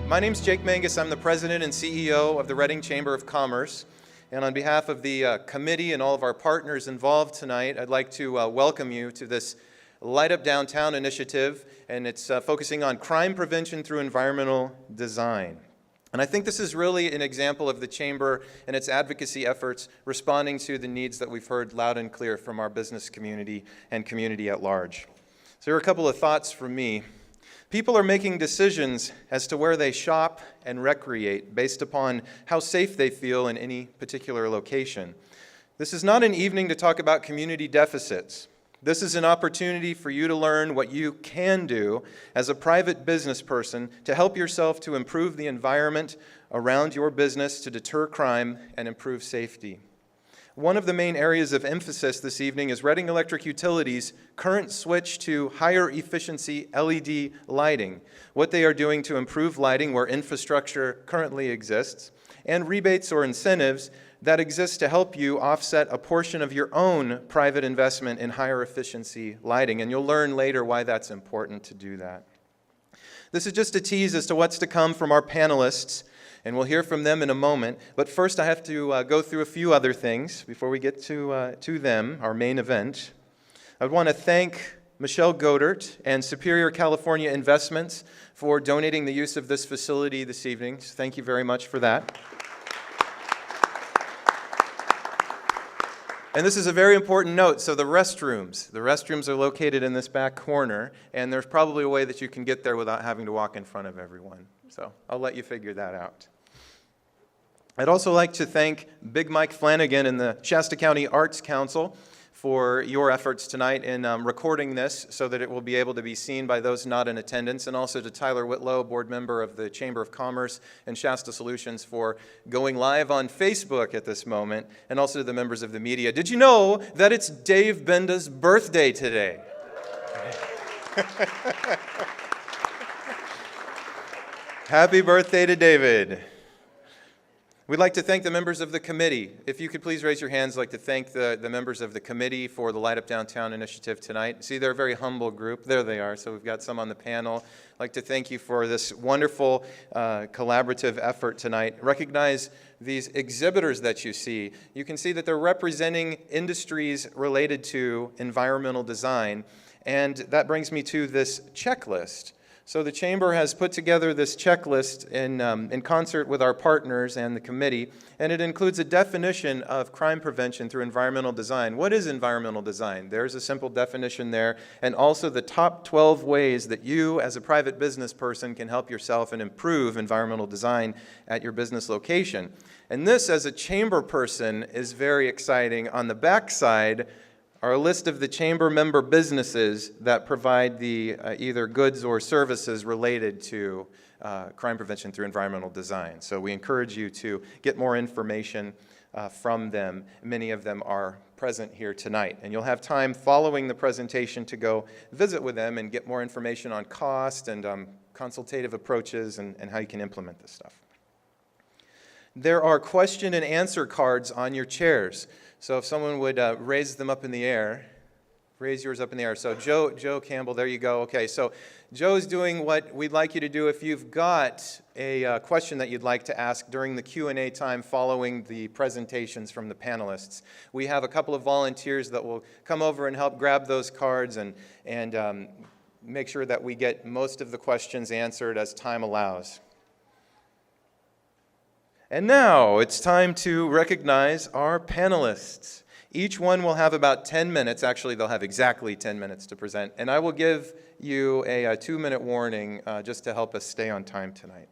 My name's Jake Mangus. I'm the president and CEO of the Reading Chamber of Commerce. And on behalf of the committee and all of our partners involved tonight, I'd like to welcome you to this Light Up Downtown initiative, and it's focusing on crime prevention through environmental design. And I think this is really an example of the Chamber and its advocacy efforts responding to the needs that we've heard loud and clear from our business community and community at large. So here are a couple of thoughts from me. People are making decisions as to where they shop and recreate based upon how safe they feel in any particular location. This is not an evening to talk about community deficits. This is an opportunity for you to learn what you can do as a private business person to help yourself to improve the environment around your business, to deter crime and improve safety. One of the main areas of emphasis this evening is Reading Electric Utilities' current switch to higher efficiency LED lighting, what they are doing to improve lighting where infrastructure currently exists, and rebates or incentives that exist to help you offset a portion of your own private investment in higher efficiency lighting. And you'll learn later why that's important to do that. This is just a tease as to what's to come from our panelists, and we'll hear from them in a moment. But first I have to go through a few other things before we get to them, our main event. I want to thank Michelle Godert and Superior California Investments for donating the use of this facility this evening. So thank you very much for that. And this is a very important note. So the restrooms are located in this back corner, and there's probably a way that you can get there without having to walk in front of everyone. So I'll let you figure that out. I'd also like to thank Big Mike Flanagan and the Shasta County Arts Council for your efforts tonight in recording this so that it will be able to be seen by those not in attendance, and also to Tyler Whitlow, board member of the Chamber of Commerce and Shasta Solutions, for going live on Facebook at this moment, and also to the members of the media. Did you know that it's Dave Benda's birthday today? Happy birthday to David. We'd like to thank the members of the committee. If you could please raise your hands, I'd like to thank the members of the committee for the Light Up Downtown initiative tonight. See, they're a very humble group. There they are. So we've got some on the panel. I'd like to thank you for this wonderful collaborative effort tonight. Recognize these exhibitors that you see. You can see that they're representing industries related to environmental design. And that brings me to this checklist. So the Chamber has put together this checklist in concert with our partners and the committee, and it includes a definition of crime prevention through environmental design. What is environmental design? There's a simple definition there, and also the top 12 ways that you, as a private business person, can help yourself and improve environmental design at your business location. And this, as a Chamber person, is very exciting. On the back side are a list of the Chamber member businesses that provide the either goods or services related to crime prevention through environmental design. So we encourage you to get more information from them. Many of them are present here tonight. And you'll have time following the presentation to go visit with them and get more information on cost and consultative approaches and how you can implement this stuff. There are question and answer cards on your chairs. So if someone would raise them up in the air, raise yours up in the air. So Joe Campbell, there you go. Okay, so Joe's doing what we'd like you to do. If you've got a question that you'd like to ask during the Q&A time following the presentations from the panelists, we have a couple of volunteers that will come over and help grab those cards and make sure that we get most of the questions answered as time allows. And now it's time to recognize our panelists. Each one will have about 10 minutes. Actually, they'll have exactly 10 minutes to present. And I will give you a 2-minute warning just to help us stay on time tonight.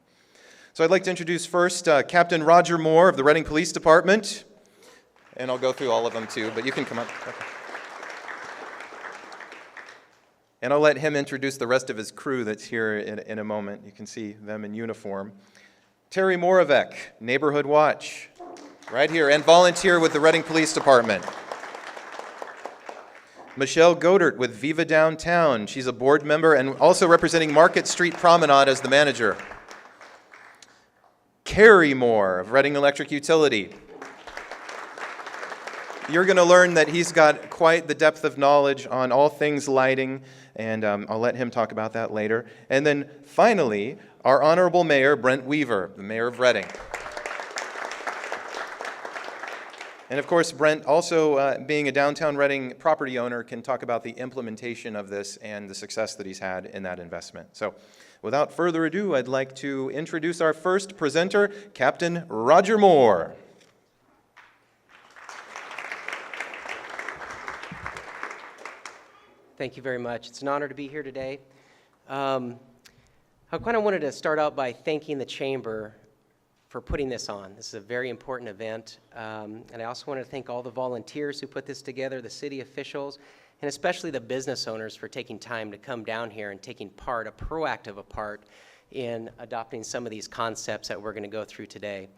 So I'd like to introduce first Captain Roger Moore of the Reading Police Department. And I'll go through all of them too, but you can come up. Okay. And I'll let him introduce the rest of his crew that's here in a moment. You can see them in uniform. Terry Moravec, Neighborhood Watch, right here, and volunteer with the Reading Police Department. Michelle Godert with Viva Downtown. She's a board member and also representing Market Street Promenade as the manager. Carrie Moore of Reading Electric Utility. You're going to learn that he's got quite the depth of knowledge on all things lighting, and I'll let him talk about that later. And then finally, our Honorable Mayor, Brent Weaver, the Mayor of Reading. And of course, Brent, also being a downtown Reading property owner, can talk about the implementation of this and the success that he's had in that investment. So without further ado, I'd like to introduce our first presenter, Captain Roger Moore. Thank you very much. It's an honor to be here today. I kind of wanted to start out by thanking the Chamber for putting this on. This is a very important event. And I also want to thank all the volunteers who put this together, the city officials, and especially the business owners for taking time to come down here and taking part, a proactive part, in adopting some of these concepts that we're going to go through today.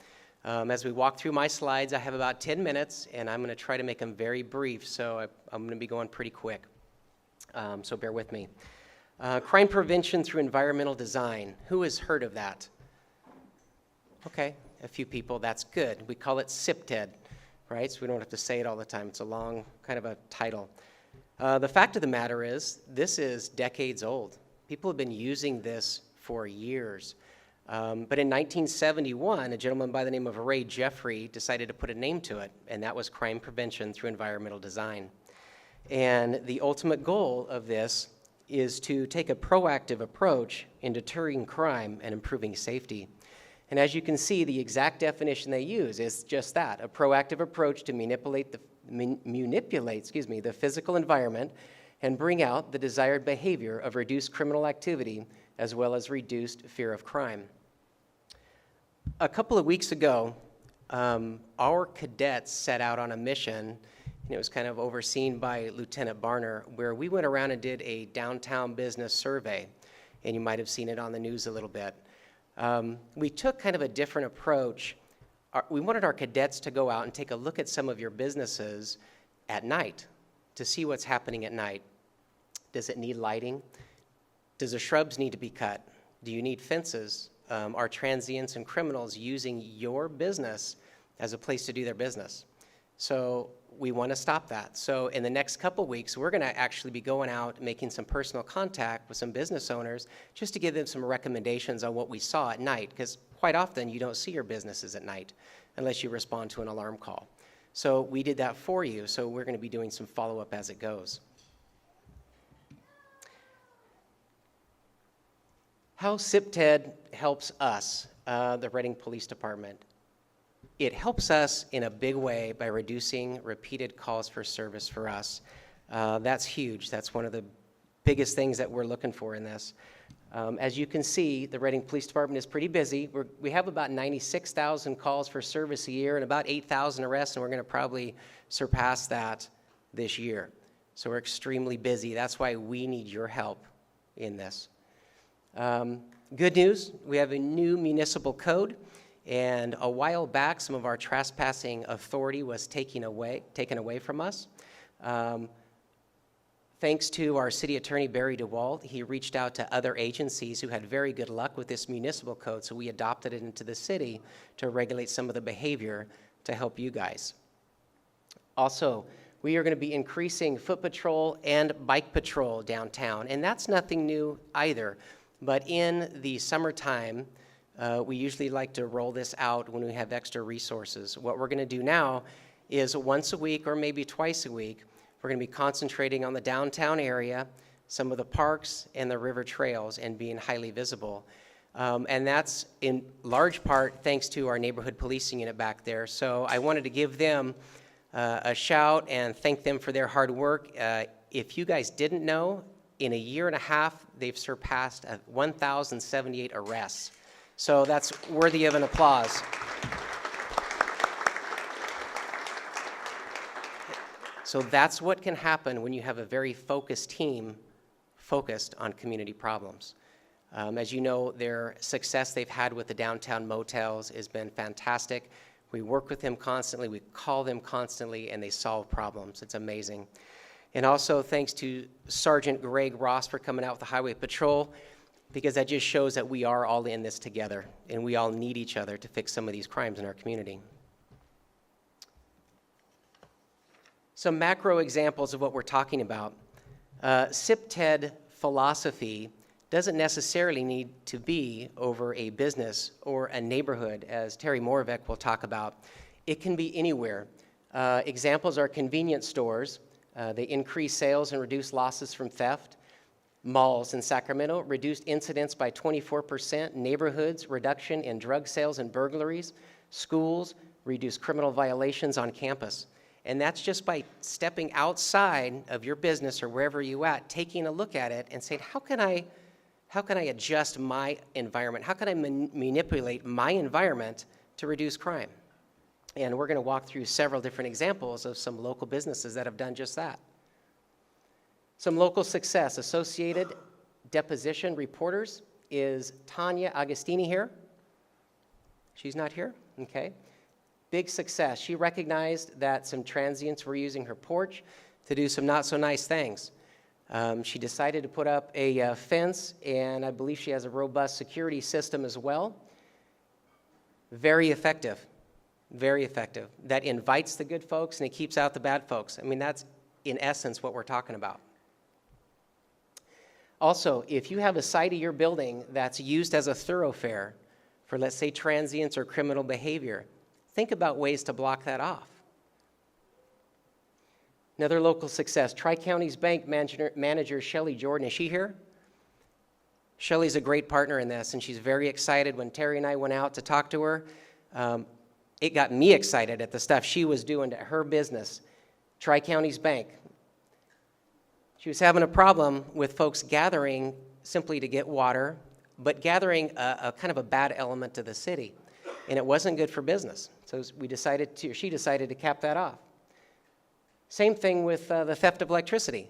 As we walk through my slides, I have about 10 minutes, and I'm going to try to make them very brief, so I'm going to be going pretty quick. So bear with me. Crime prevention through environmental design. Who has heard of that? Okay, a few people. That's good. We call it CPTED, right? So we don't have to say it all the time. It's a long kind of a title. The fact of the matter is, this is decades old. People have been using this for years. But in 1971, a gentleman by the name of Ray Jeffrey decided to put a name to it, and that was crime prevention through environmental design. And the ultimate goal of this is to take a proactive approach in deterring crime and improving safety. And as you can see, the exact definition they use is just that, a proactive approach to manipulate the physical environment and bring out the desired behavior of reduced criminal activity as well as reduced fear of crime. A couple of weeks ago, our cadets set out on a mission. It was kind of overseen by Lieutenant Barner, where we went around and did a downtown business survey, and you might have seen it on the news a little bit. We took kind of a different approach. We wanted our cadets to go out and take a look at some of your businesses at night to see what's happening at night. Does it need lighting? Does the shrubs need to be cut? Do you need fences? Are transients and criminals using your business as a place to do their business? So we want to stop that. So in the next couple weeks, we're going to actually be going out, making some personal contact with some business owners just to give them some recommendations on what we saw at night, because quite often you don't see your businesses at night unless you respond to an alarm call. So we did that for you, so we're going to be doing some follow-up as it goes. How CPTED helps us, the Reading Police Department. It helps us in a big way by reducing repeated calls for service for us. That's huge. That's one of the biggest things that we're looking for in this. As you can see, the Reading Police Department is pretty busy. We have about 96,000 calls for service a year and about 8,000 arrests, and we're going to probably surpass that this year. So we're extremely busy. That's why we need your help in this. Good news, we have a new municipal code. And a while back, some of our trespassing authority was taken away from us. Thanks to our city attorney, Barry DeWalt, he reached out to other agencies who had very good luck with this municipal code, so we adopted it into the city to regulate some of the behavior to help you guys. Also, we are going to be increasing foot patrol and bike patrol downtown, and that's nothing new either. But in the summertime, we usually like to roll this out when we have extra resources. What we're going to do now is once a week or maybe twice a week, we're going to be concentrating on the downtown area, some of the parks and the river trails, and being highly visible. And that's in large part thanks to our neighborhood policing unit back there. So I wanted to give them a shout and thank them for their hard work. If you guys didn't know, in a year and a half, they've surpassed 1,078 arrests. So that's worthy of an applause. So that's what can happen when you have a very focused team focused on community problems. As you know, their success they've had with the downtown motels has been fantastic. We work with them constantly, we call them constantly, and they solve problems. It's amazing. And also thanks to Sergeant Greg Ross for coming out with the Highway Patrol, because that just shows that we are all in this together, and we all need each other to fix some of these crimes in our community. Some macro examples of what we're talking about. SIP-TED philosophy doesn't necessarily need to be over a business or a neighborhood, as Terry Moravec will talk about. It can be anywhere. Examples are convenience stores. They increase sales and reduce losses from theft. Malls in Sacramento reduced incidents by 24%. Neighborhoods, reduction in drug sales and burglaries. Schools, reduce criminal violations on campus. And that's just by stepping outside of your business or wherever you're at, taking a look at it and saying, how can I adjust my environment? How can I manipulate my environment to reduce crime? And we're going to walk through several different examples of some local businesses that have done just that. Some local success. Associated Deposition Reporters. Is Tanya Agostini here? She's not here? Okay. Big success. She recognized that some transients were using her porch to do some not so nice things. She decided to put up a fence, and I believe she has a robust security system as well. Very effective. Very effective. That invites the good folks and it keeps out the bad folks. I mean, that's in essence what we're talking about. Also, if you have a side of your building that's used as a thoroughfare for, let's say, transients or criminal behavior, think about ways to block that off. Another local success, Tri-Counties Bank manager Shelly Jordan. Is she here? Shelly's a great partner in this, and she's very excited. When Terry and I went out to talk to her, it got me excited at the stuff she was doing to her business, Tri-Counties Bank. She was having a problem with folks gathering simply to get water, but gathering a kind of a bad element to the city, and it wasn't good for business. So she decided to cap that off. Same thing with the theft of electricity.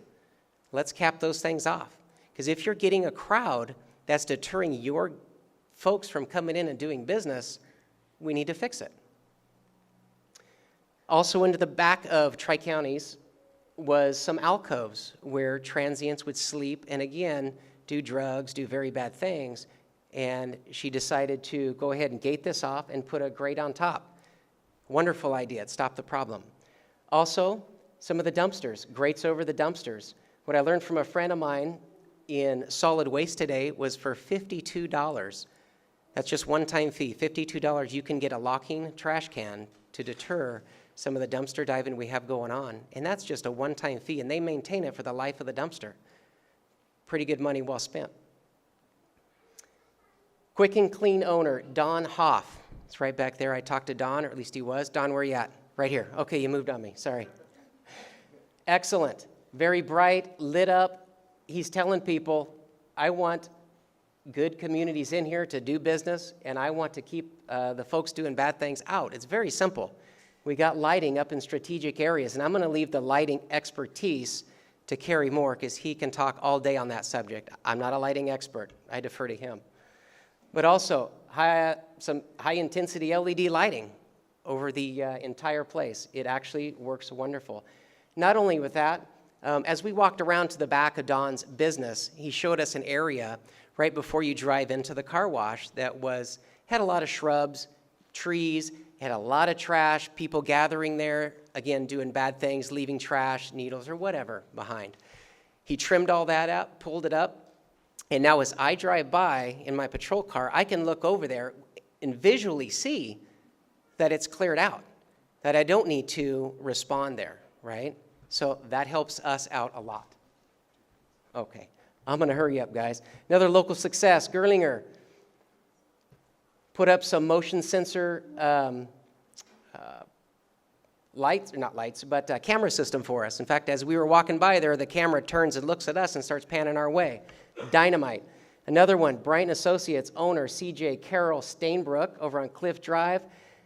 Let's cap those things off. Because if you're getting a crowd that's deterring your folks from coming in and doing business, we need to fix it. Also into the back of Tri-Counties was some alcoves where transients would sleep and again do drugs, do very bad things. And she decided to go ahead and gate this off and put a grate on top. Wonderful idea. It stopped the problem. Also, some of the dumpsters, grates over the dumpsters. What I learned from a friend of mine in solid waste today was for $52. That's just one-time fee, $52. You can get a locking trash can to deter some of the dumpster diving we have going on. And that's just a one-time fee, and they maintain it for the life of the dumpster. Pretty good money well spent. Quick and Clean owner, Don Hoff. It's right back there. I talked to Don, or at least he was. Don, where are you at? Right here. Okay, you moved on me. Sorry. Excellent. Very bright, lit up. He's telling people, I want good communities in here to do business, and I want to keep the folks doing bad things out. It's very simple. We got lighting up in strategic areas, and I'm going to leave the lighting expertise to Kerry Moore because he can talk all day on that subject. I'm not a lighting expert. I defer to him. But also, some high-intensity LED lighting over the entire place. It actually works wonderful. Not only with that, as we walked around to the back of Don's business, he showed us an area right before you drive into the car wash that had a lot of shrubs, trees, had a lot of trash, people gathering there, again, doing bad things, leaving trash, needles, or whatever behind. He trimmed all that up, pulled it up, and now as I drive by in my patrol car, I can look over there and visually see that it's cleared out, that I don't need to respond there, right? So that helps us out a lot. Okay, I'm going to hurry up, guys. Another local success, Gerlinger put up some motion sensor lights, or not lights, but camera system for us. In fact, as we were walking by there, the camera turns and looks at us and starts panning our way. Dynamite. Another one, Bryant Associates owner C.J. Carroll Stainbrook over on Cliff Drive.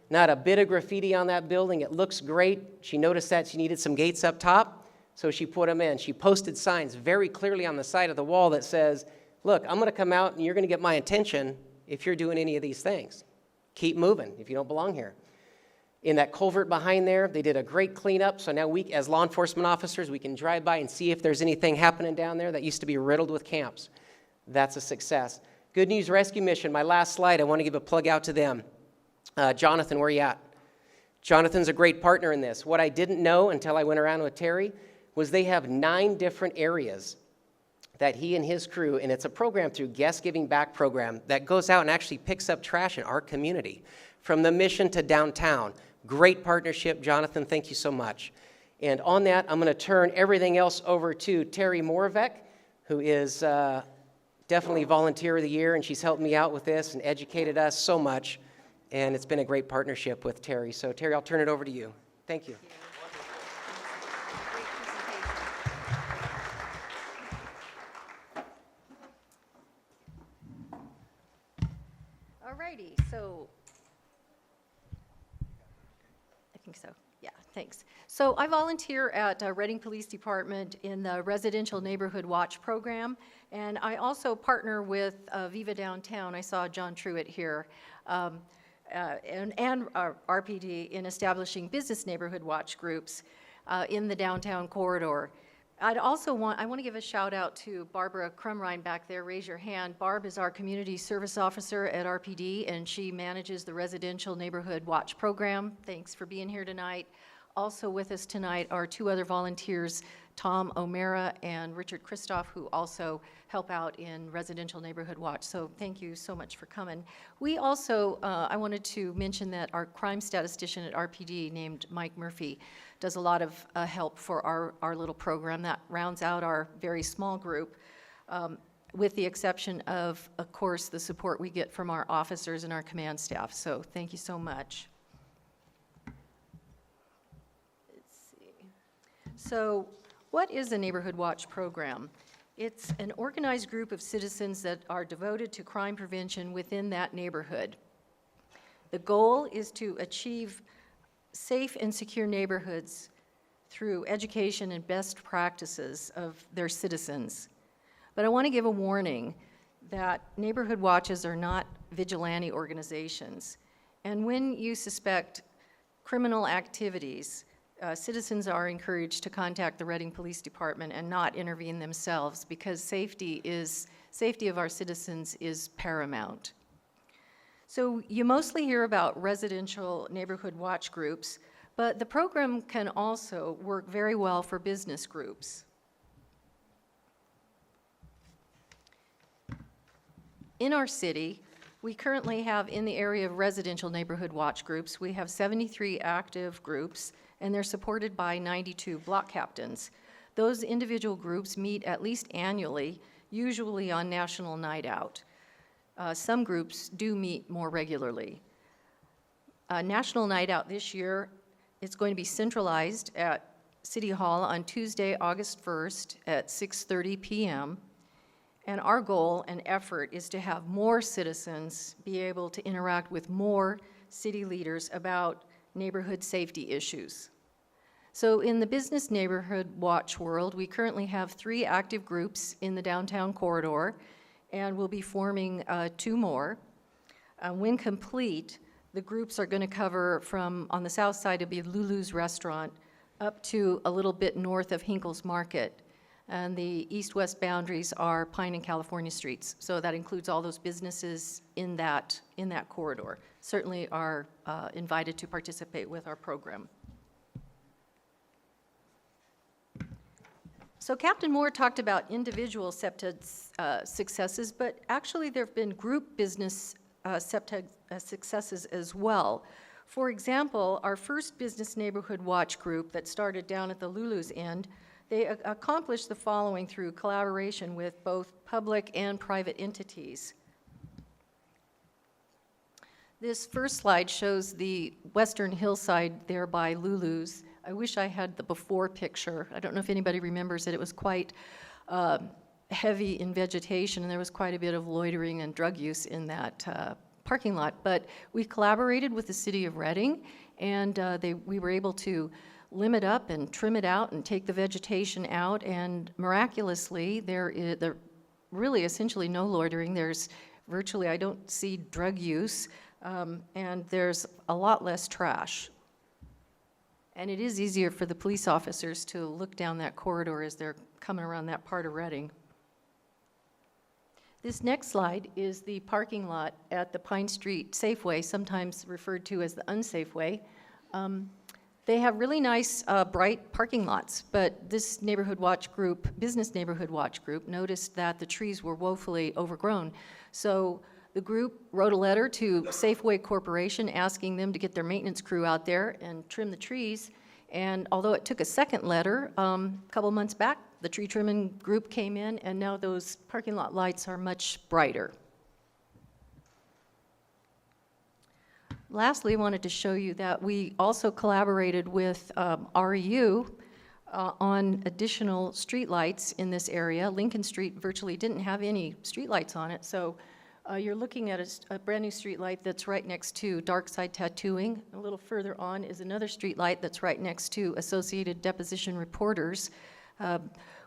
Not a bit of graffiti on that building. It looks great. She noticed that she needed some gates up top, so she put them in. She posted signs very clearly on the side of the wall that says, look, I'm going to come out and you're going to get my attention if you're doing any of these things. Keep moving if you don't belong here. In that culvert behind there, they did a great cleanup, so now we, as law enforcement officers, we can drive by and see if there's anything happening down there that used to be riddled with camps. That's a success. Good News Rescue Mission, my last slide, I want to give a plug out to them. Jonathan, where are you at? Jonathan's a great partner in this. What I didn't know until I went around with Terry was they have 9 different areas that he and his crew, and it's a program through Guest Giving Back program that goes out and actually picks up trash in our community, from the Mission to downtown. Great partnership, Jonathan, thank you so much. And on that, I'm gonna turn everything else over to Terry Moravec, who is definitely Volunteer of the Year, and she's helped me out with this and educated us so much, and it's been a great partnership with Terry. So Terry, I'll turn it over to you. Thank you. Alrighty, so I think so. Yeah, thanks. So I volunteer at Reading Police Department in the Residential Neighborhood Watch Program, and I also partner with Viva Downtown. I saw John Truitt here, and RPD in establishing business neighborhood watch groups in the downtown corridor. I want to give a shout out to Barbara Crumrine back there. Raise your hand. Barb is our community service officer at RPD, and she manages the Residential Neighborhood Watch Program. Thanks for being here tonight. Also with us tonight are 2 other volunteers, Tom O'Mara and Richard Christoph, who also help out in Residential Neighborhood Watch. So thank you so much for coming. We also, I wanted to mention that our crime statistician at RPD named Mike Murphy does a lot of help for our little program that rounds out our very small group, with the exception of course, the support we get from our officers and our command staff. So thank you so much. Let's see. So what is a Neighborhood Watch program? It's an organized group of citizens that are devoted to crime prevention within that neighborhood. The goal is to achieve safe and secure neighborhoods through education and best practices of their citizens. But I want to give a warning that neighborhood watches are not vigilante organizations. And when you suspect criminal activities, citizens are encouraged to contact the Reading Police Department and not intervene themselves, because safety of our citizens is paramount. So you mostly hear about residential neighborhood watch groups, but the program can also work very well for business groups. In our city, we currently have, in the area of residential neighborhood watch groups, we have 73 active groups, and they're supported by 92 block captains. Those individual groups meet at least annually, usually on National Night Out. Some groups do meet more regularly. National Night Out this year, it's going to be centralized at City Hall on Tuesday, August 1st at 6:30 p.m. And our goal and effort is to have more citizens be able to interact with more city leaders about neighborhood safety issues. So in the business neighborhood watch world, we currently have 3 active groups in the downtown corridor, and we'll be forming 2 more. When complete, the groups are going to cover from, on the south side, it'll be Lulu's restaurant, up to a little bit north of Hinkle's Market. And the east-west boundaries are Pine and California streets. So that includes all those businesses in that corridor. Certainly are invited to participate with our program. So Captain Moore talked about individual CPTED successes, but actually there have been group business CPTED successes as well. For example, our first business neighborhood watch group that started down at the Lulu's end, they accomplished the following through collaboration with both public and private entities. This first slide shows the western hillside there by Lulu's. I wish I had the before picture. I don't know if anybody remembers it. It was quite heavy in vegetation, and there was quite a bit of loitering and drug use in that parking lot. But we collaborated with the city of Reading, and we were able to limit up and trim it out and take the vegetation out, and miraculously, there really essentially no loitering. There's virtually, I don't see drug use, and there's a lot less trash. And it is easier for the police officers to look down that corridor as they're coming around that part of Reading. This next slide is the parking lot at the Pine Street Safeway, sometimes referred to as the unsafe way. They have really nice, bright parking lots, but this Neighborhood Watch group, Business Neighborhood Watch group, noticed that the trees were woefully overgrown. So the group wrote a letter to Safeway Corporation asking them to get their maintenance crew out there and trim the trees. And although it took a second letter, a couple months back, the tree trimming group came in, and now those parking lot lights are much brighter. Lastly, I wanted to show you that we also collaborated with REU on additional streetlights in this area. Lincoln Street virtually didn't have any streetlights on it, so you're looking at a brand new streetlight that's right next to Dark Side Tattooing. A little further on is another streetlight that's right next to Associated Deposition Reporters.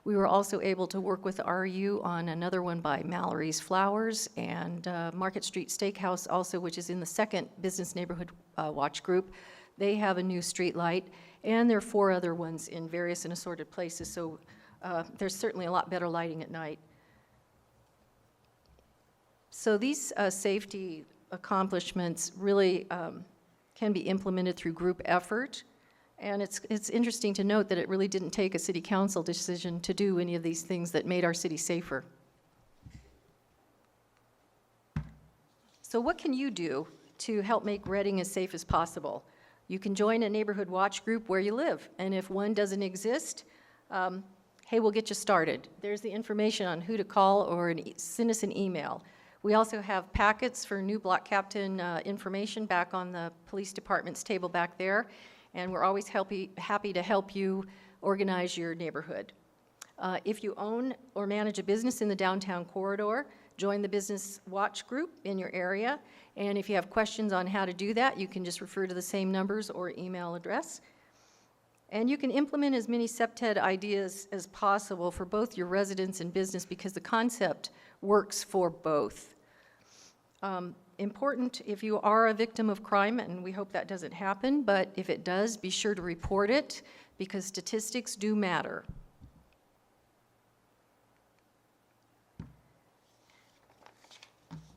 We were also able to work with REU on another one by Mallory's Flowers and Market Street Steakhouse also, which is in the second Business Neighborhood Watch group. They have a new street light, and there are 4 other ones in various and assorted places, so there's certainly a lot better lighting at night. So these safety accomplishments really can be implemented through group effort. And it's interesting to note that it really didn't take a city council decision to do any of these things that made our city safer. So what can you do to help make Reading as safe as possible? You can join a neighborhood watch group where you live, and if one doesn't exist, hey, we'll get you started. There's the information on who to call or send us an email. We also have packets for new block captain information back on the police department's table back there. And we're always happy to help you organize your neighborhood. If you own or manage a business in the downtown corridor, join the Business Watch group in your area. And if you have questions on how to do that, you can just refer to the same numbers or email address. And you can implement as many CPTED ideas as possible for both your residents and business because the concept works for both. Important if you are a victim of crime, and we hope that doesn't happen, but if it does, be sure to report it because statistics do matter.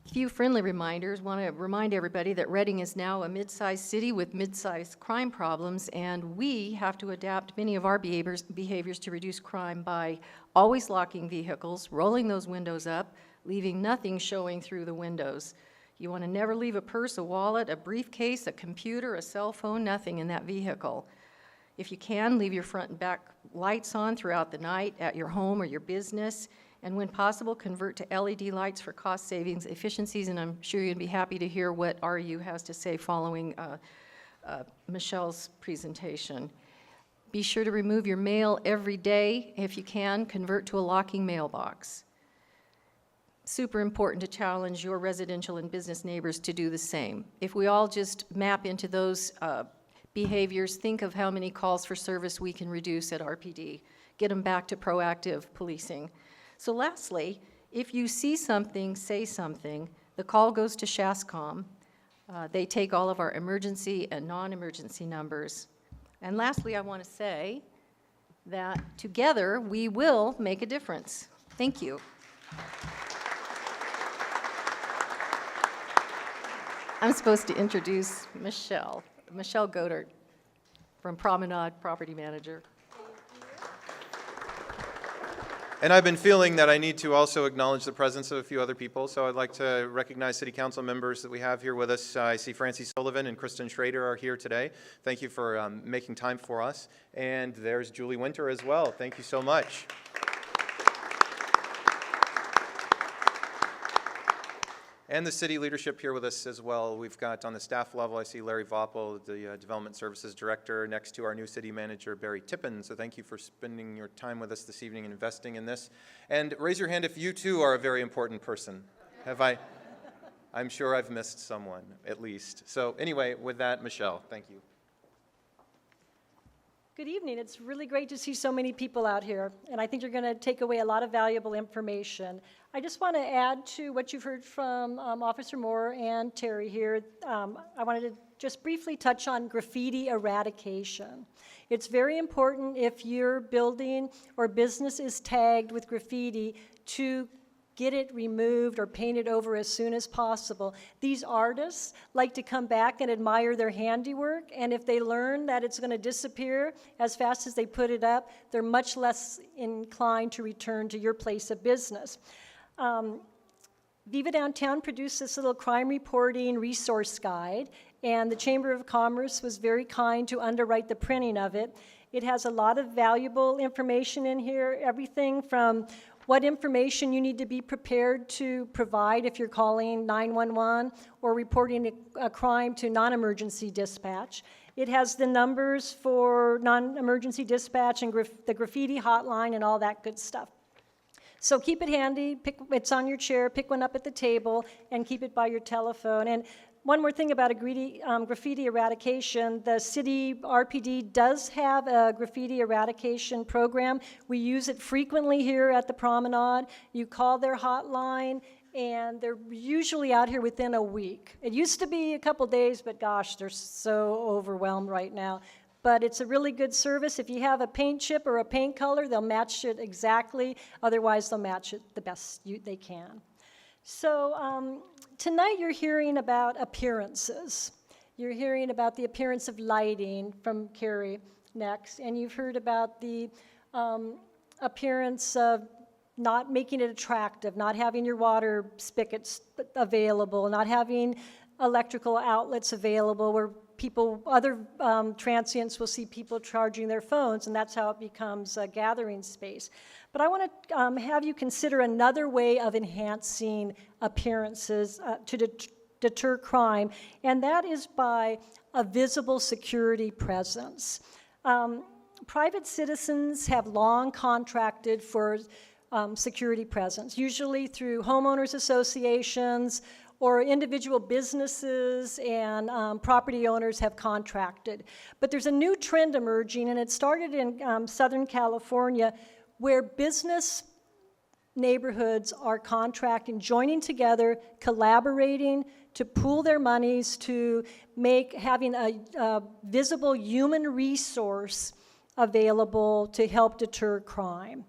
A few friendly reminders. Want to remind everybody that Reading is now a mid-sized city with mid-sized crime problems, and we have to adapt many of our behaviors to reduce crime by always locking vehicles, rolling those windows up, leaving nothing showing through the windows. You want to never leave a purse, a wallet, a briefcase, a computer, a cell phone, nothing in that vehicle. If you can, leave your front and back lights on throughout the night at your home or your business, and when possible, convert to LED lights for cost savings, efficiencies, and I'm sure you'd be happy to hear what REU has to say following Michelle's presentation. Be sure to remove your mail every day. If you can, convert to a locking mailbox. Super important to challenge your residential and business neighbors to do the same. If we all just map into those behaviors, think of how many calls for service we can reduce at RPD. Get them back to proactive policing. So lastly, if you see something, say something. The call goes to SHASCOM. They take all of our emergency and non-emergency numbers. And lastly, I want to say that together we will make a difference. Thank you. I'm supposed to introduce Michelle Godert from Promenade Property Manager. And I've been feeling that I need to also acknowledge the presence of a few other people, so I'd like to recognize city council members that we have here with us. I see Francie Sullivan and Kristen Schrader are here today. Thank you for making time for us. And there's Julie Winter as well. Thank you so much. And the city leadership here with us as well. We've got on the staff level, I see Larry Voppel, the Development Services Director, next to our new city manager, Barry Tippin. So thank you for spending your time with us this evening and investing in this. And raise your hand if you too are a very important person. Have I? I'm sure I've missed someone, at least. So anyway, with that, Michelle, thank you. Good evening. It's really great to see so many people out here, and I think you're going to take away a lot of valuable information. I just want to add to what you've heard from Officer Moore and Terry here. I wanted to just briefly touch on graffiti eradication. It's very important if your building or business is tagged with graffiti to get it removed or painted over as soon as possible. These artists like to come back and admire their handiwork, and if they learn that it's going to disappear as fast as they put it up, they're much less inclined to return to your place of business. Viva Downtown produced this little crime reporting resource guide, and the Chamber of Commerce was very kind to underwrite the printing of it. It has a lot of valuable information in here, everything from what information you need to be prepared to provide if you're calling 911 or reporting a crime to non-emergency dispatch. It has the numbers for non-emergency dispatch and the graffiti hotline and all that good stuff. So keep it handy, it's on your chair, pick one up at the table, and keep it by your telephone. And one more thing about graffiti eradication, the city RPD does have a graffiti eradication program. We use it frequently here at the Promenade. You call their hotline, and they're usually out here within a week. It used to be a couple days, but gosh, they're so overwhelmed right now. But it's a really good service. If you have a paint chip or a paint color, they'll match it exactly. Otherwise, they'll match it the best they can. So tonight you're hearing about appearances. You're hearing about the appearance of lighting from Carrie next. And you've heard about the appearance of not making it attractive, not having your water spigots available, not having electrical outlets available where other transients will see people charging their phones, and that's how it becomes a gathering space. But I want to have you consider another way of enhancing appearances to deter crime, and that is by a visible security presence. Private citizens have long contracted for security presence, usually through homeowners associations or individual businesses and property owners have contracted. But there's a new trend emerging, and it started in Southern California, where business neighborhoods are contracting, joining together, collaborating to pool their monies to make having a visible human resource available to help deter crime.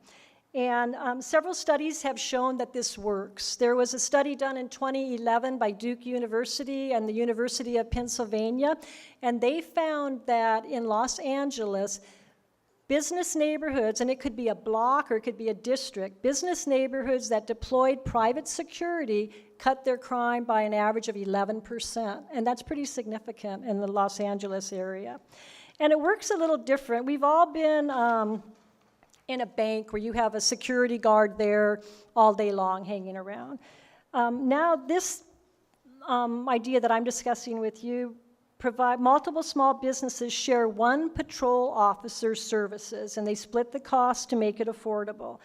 And several studies have shown that this works. There was a study done in 2011 by Duke University and the University of Pennsylvania, and they found that in Los Angeles, business neighborhoods, and it could be a block or it could be a district, business neighborhoods that deployed private security cut their crime by an average of 11%, and that's pretty significant in the Los Angeles area. And it works a little different. We've all been in a bank where you have a security guard there all day long hanging around. Now this idea that I'm discussing with you, multiple small businesses share one patrol officer's services, and they split the cost to make it affordable.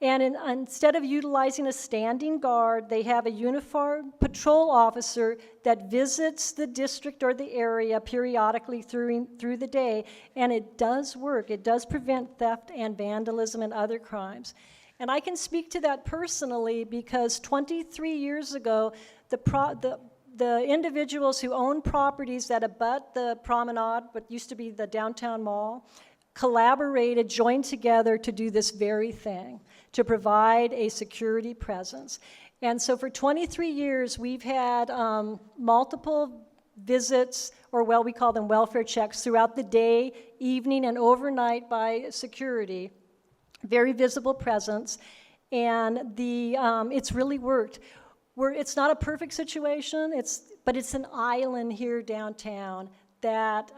And instead of utilizing a standing guard, they have a uniformed patrol officer that visits the district or the area periodically through the day, and it does work. It does prevent theft and vandalism and other crimes. And I can speak to that personally because 23 years ago, the individuals who own properties that abut the Promenade, what used to be the downtown mall, collaborated, joined together to do this very thing, to provide a security presence. And so for 23 years, we've had multiple visits, or we call them welfare checks, throughout the day, evening, and overnight by security. Very visible presence, and it's really worked. It's not a perfect situation, but it's an island here downtown that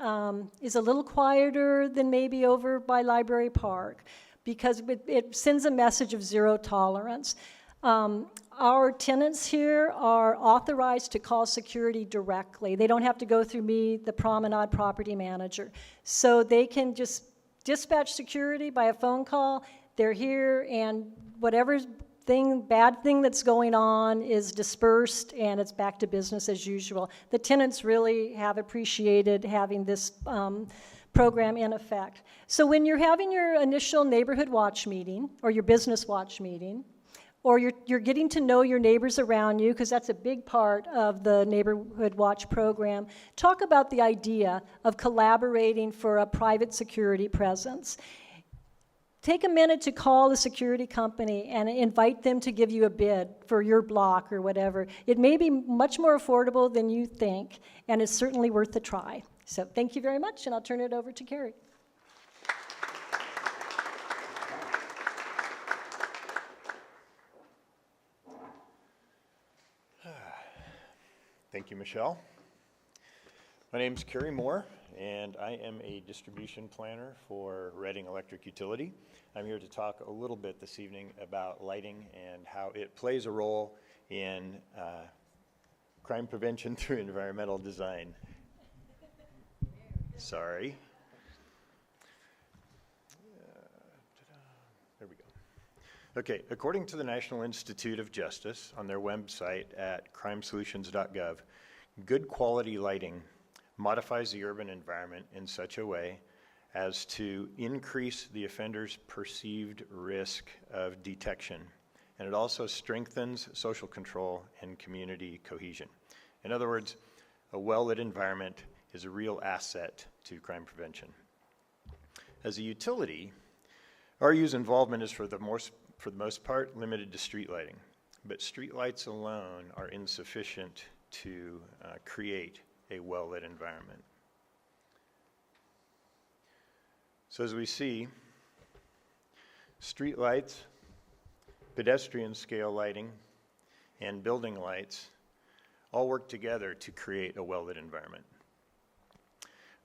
is a little quieter than maybe over by Library Park because it sends a message of zero tolerance. Our tenants here are authorized to call security directly. They don't have to go through me, the Promenade property manager. So they can just dispatch security by a phone call. They're here, and whatever bad thing that's going on is dispersed, and it's back to business as usual. The tenants really have appreciated having this program in effect. So when you're having your initial neighborhood watch meeting, or your business watch meeting, or you're getting to know your neighbors around you, because that's a big part of the Neighborhood Watch program, talk about the idea of collaborating for a private security presence. take a minute to call the security company and invite them to give you a bid for your block or whatever. It may be much more affordable than you think, and it's certainly worth a try. So thank you very much, and I'll turn it over to Carrie. Thank you, Michelle. My name is Kerry Moore, and I am a distribution planner for Reading Electric Utility. I'm here to talk a little bit this evening about lighting and how it plays a role in crime prevention through environmental design. Sorry. There we go. Okay, according to the National Institute of Justice on their website at crimesolutions.gov, good quality lighting modifies the urban environment in such a way as to increase the offender's perceived risk of detection. And it also strengthens social control and community cohesion. In other words, a well-lit environment is a real asset to crime prevention. As a utility, RU's involvement is for the most part limited to street lighting, but street lights alone are insufficient to create a well-lit environment. So as we see, street lights, pedestrian scale lighting, and building lights all work together to create a well-lit environment.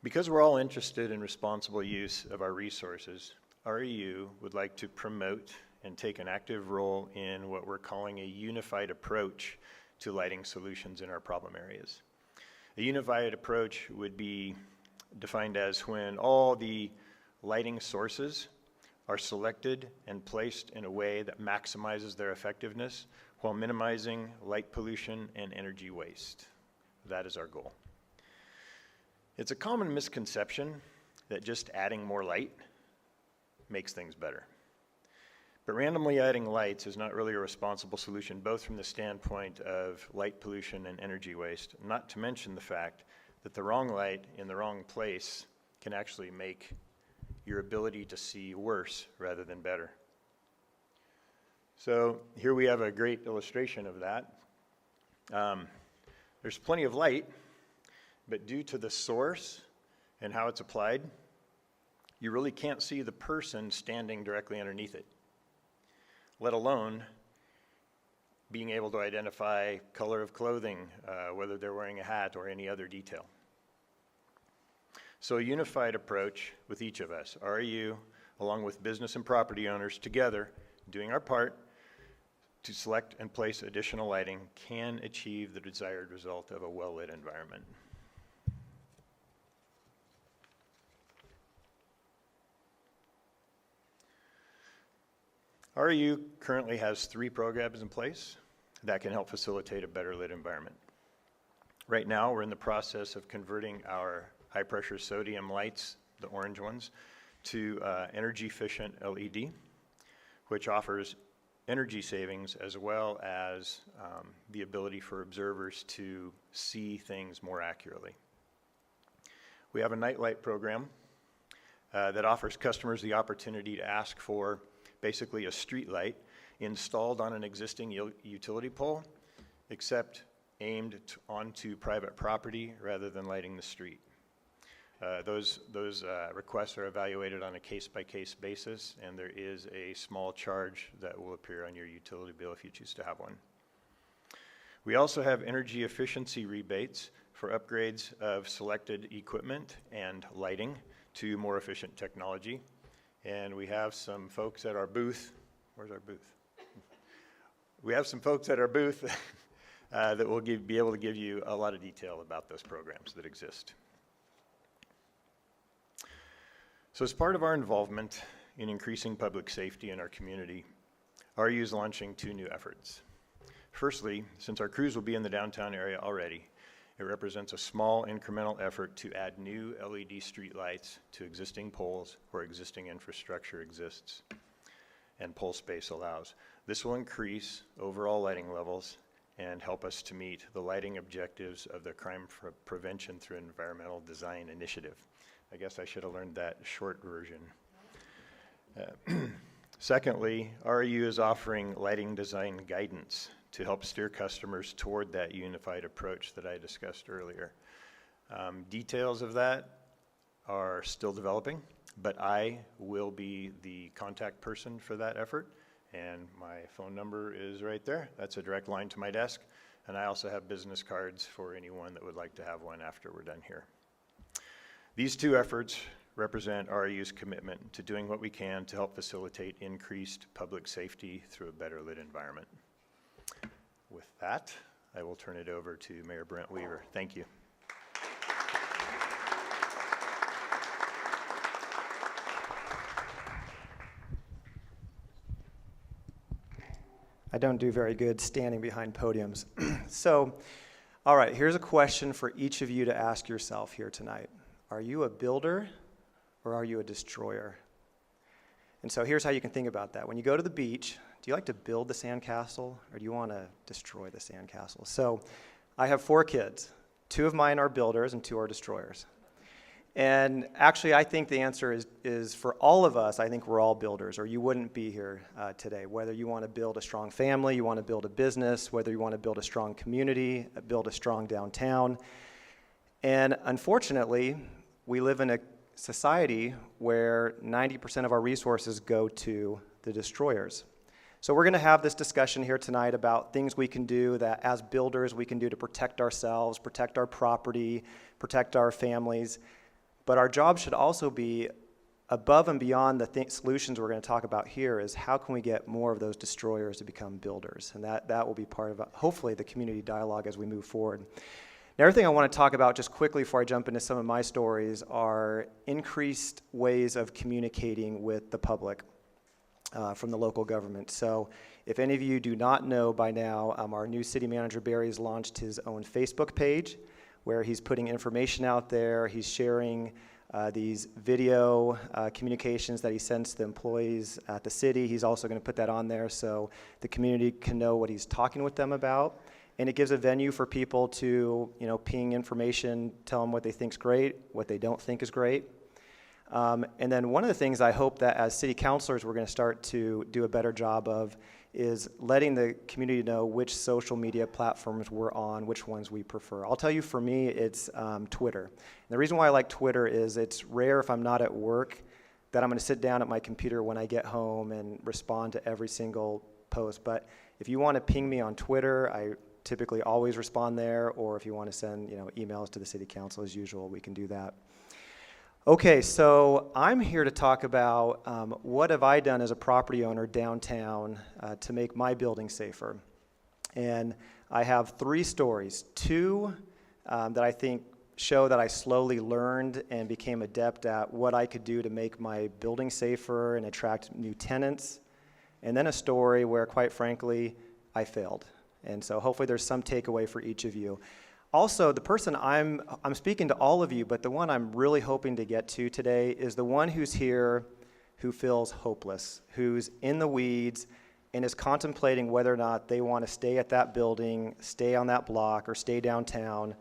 Because we're all interested in responsible use of our resources, REU would like to promote and take an active role in what we're calling a unified approach to lighting solutions in our problem areas. A unified approach would be defined as when all the lighting sources are selected and placed in a way that maximizes their effectiveness while minimizing light pollution and energy waste. That is our goal. It's a common misconception that just adding more light makes things better. But randomly adding lights is not really a responsible solution, both from the standpoint of light pollution and energy waste, not to mention the fact that the wrong light in the wrong place can actually make your ability to see worse rather than better. So here we have a great illustration of that. There's plenty of light, but due to the source and how it's applied, you really can't see the person standing directly underneath it, let alone being able to identify color of clothing, whether they're wearing a hat or any other detail. So a unified approach with each of us, REU, along with business and property owners together, doing our part to select and place additional lighting, can achieve the desired result of a well-lit environment. REU currently has 3 programs in place that can help facilitate a better lit environment. Right now, we're in the process of converting our high-pressure sodium lights, the orange ones, to energy-efficient LED, which offers energy savings as well as the ability for observers to see things more accurately. We have a nightlight program that offers customers the opportunity to ask for basically a street light installed on an existing utility pole, except aimed onto private property rather than lighting the street. Those requests are evaluated on a case-by-case basis, and there is a small charge that will appear on your utility bill if you choose to have one. We also have energy efficiency rebates for upgrades of selected equipment and lighting to more efficient technology. And we have some folks at our booth. Where's our booth? We have some folks at our booth that will be able to give you a lot of detail about those programs that exist. So as part of our involvement in increasing public safety in our community, REU is launching 2 new efforts. Firstly, since our crews will be in the downtown area already, it represents a small incremental effort to add new LED streetlights to existing poles where existing infrastructure exists and pole space allows. This will increase overall lighting levels and help us to meet the lighting objectives of the Crime Prevention through Environmental Design Initiative. I guess I should have learned that short version. Secondly, REU is offering lighting design guidance to help steer customers toward that unified approach that I discussed earlier. Details of that are still developing, but I will be the contact person for that effort, and my phone number is right there. That's a direct line to my desk, and I also have business cards for anyone that would like to have one after we're done here. These two efforts represent REU's commitment to doing what we can to help facilitate increased public safety through a better lit environment. With that, I will turn it over to Mayor Brent Weaver. Thank you. I don't do very good standing behind podiums. So, all right, here's a question for each of you to ask yourself here tonight. Are you a builder or are you a destroyer? And so here's how you can think about that. When you go to the beach, do you like to build the sandcastle or do you want to destroy the sandcastle? So I have 4 kids. 2 of mine are builders and 2 are destroyers. And actually, I think the answer is for all of us, I think we're all builders, or you wouldn't be here today. Whether you want to build a strong family, you want to build a business, whether you want to build a strong community, build a strong downtown. And unfortunately, we live in a society where 90% of our resources go to the destroyers. So we're going to have this discussion here tonight about things we can do that as builders we can do to protect ourselves, protect our property, protect our families. But our job should also be above and beyond the solutions we're going to talk about here is how can we get more of those destroyers to become builders? And that will be part of, hopefully, the community dialogue as we move forward. Another thing I want to talk about just quickly before I jump into some of my stories are increased ways of communicating with the public from the local government. So if any of you do not know by now, our new city manager, Barry, has launched his own Facebook page where he's putting information out there. He's sharing these video communications that he sends to the employees at the city. He's also going to put that on there so the community can know what he's talking with them about. And it gives a venue for people to, ping information, tell them what they think's great, what they don't think is great. And then one of the things I hope that as city councilors we're going to start to do a better job of is letting the community know which social media platforms we're on, which ones we prefer. I'll tell you, for me, it's Twitter. And the reason why I like Twitter is it's rare if I'm not at work that I'm going to sit down at my computer when I get home and respond to every single post. But if you want to ping me on Twitter, I typically always respond there, or if you want to send emails to the city council as usual, we can do that. Okay, so I'm here to talk about what have I done as a property owner downtown to make my building safer. And I have 3 stories. 2 that I think show that I slowly learned and became adept at what I could do to make my building safer and attract new tenants. And then a story where, quite frankly, I failed. And so hopefully there's some takeaway for each of you. Also, the person I'm speaking to all of you, but the one I'm really hoping to get to today is the one who's here who feels hopeless, who's in the weeds and is contemplating whether or not they want to stay at that building, stay on that block, or stay downtown,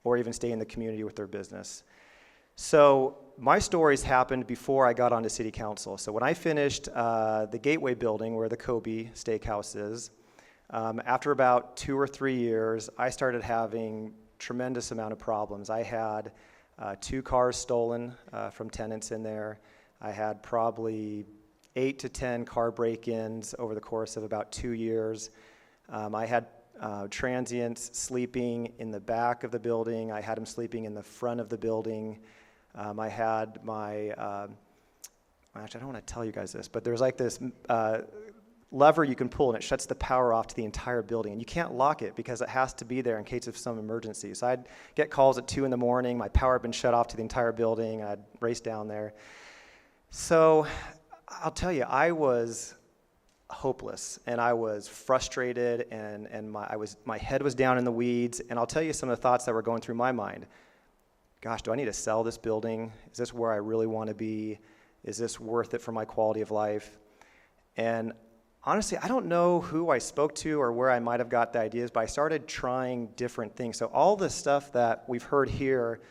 or even stay in the community with their business. So my stories happened before I got onto city council. So when I finished the Gateway building where the Kobe Steakhouse is, after about 2 or 3 years, I started having tremendous amount of problems. I had 2 cars stolen from tenants in there. I had probably 8 to 10 car break-ins over the course of about 2 years. I had transients sleeping in the back of the building. I had them sleeping in the front of the building. I had my, actually I don't want to tell you guys this, but there's like this lever you can pull and it shuts the power off to the entire building, and you can't lock it because it has to be there in case of some emergency. So I'd get calls at 2 in the morning, my power had been shut off to the entire building, I'd race down there. So I'll tell you, I was hopeless and I was frustrated and my head was down in the weeds, and I'll tell you some of the thoughts that were going through my mind. Gosh, do I need to sell this building? Is this where I really want to be? Is this worth it for my quality of life? And honestly, I don't know who I spoke to or where I might have got the ideas, but I started trying different things. So all the stuff that we've heard here,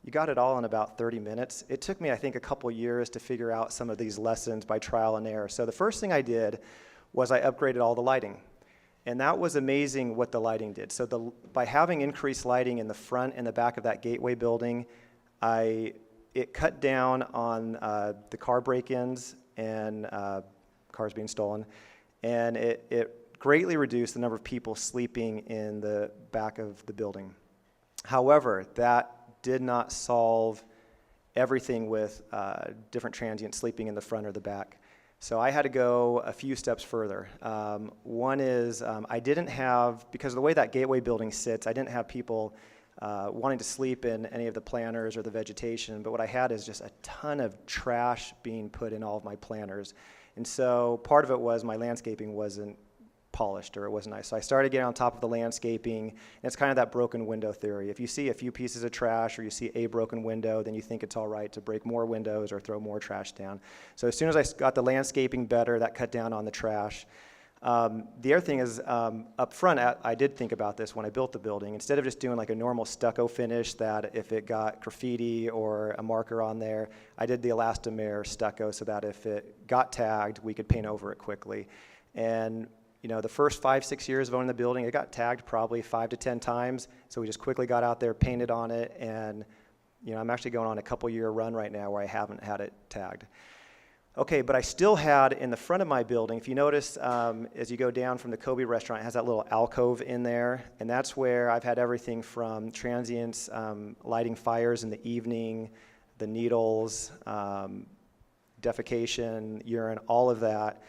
You got it all in about 30 minutes. It took me, I think, a couple years to figure out some of these lessons by trial and error. So the first thing I did was I upgraded all the lighting. And that was amazing what the lighting did. So by having increased lighting in the front and the back of that Gateway building, it cut down on the car break-ins and cars being stolen. And it greatly reduced the number of people sleeping in the back of the building. However, that did not solve everything with different transients sleeping in the front or the back. So I had to go a few steps further. One is I didn't have, because of the way that Gateway building sits, I didn't have people wanting to sleep in any of the planters or the vegetation, but what I had is just a ton of trash being put in all of my planters. And so part of it was my landscaping wasn't polished, or it wasn't nice. So I started getting on top of the landscaping, and it's kind of that broken window theory. If you see a few pieces of trash or you see a broken window, then you think it's all right to break more windows or throw more trash down. So as soon as I got the landscaping better, that cut down on the trash. The other thing is, up front, I did think about this when I built the building. Instead of just doing like a normal stucco finish that if it got graffiti or a marker on there, I did the elastomer stucco so that if it got tagged, we could paint over it quickly. And you know, the first 5-6 years of owning the building, it got tagged probably 5 to 10 times. So we just quickly got out there, painted on it, and you know, I'm actually going on a couple-year run right now where I haven't had it tagged. Okay, but I still had in the front of my building, if you notice, as you go down from the Kobe restaurant, it has that little alcove in there, and that's where I've had everything from transients, lighting fires in the evening, the needles, defecation, urine, all of that.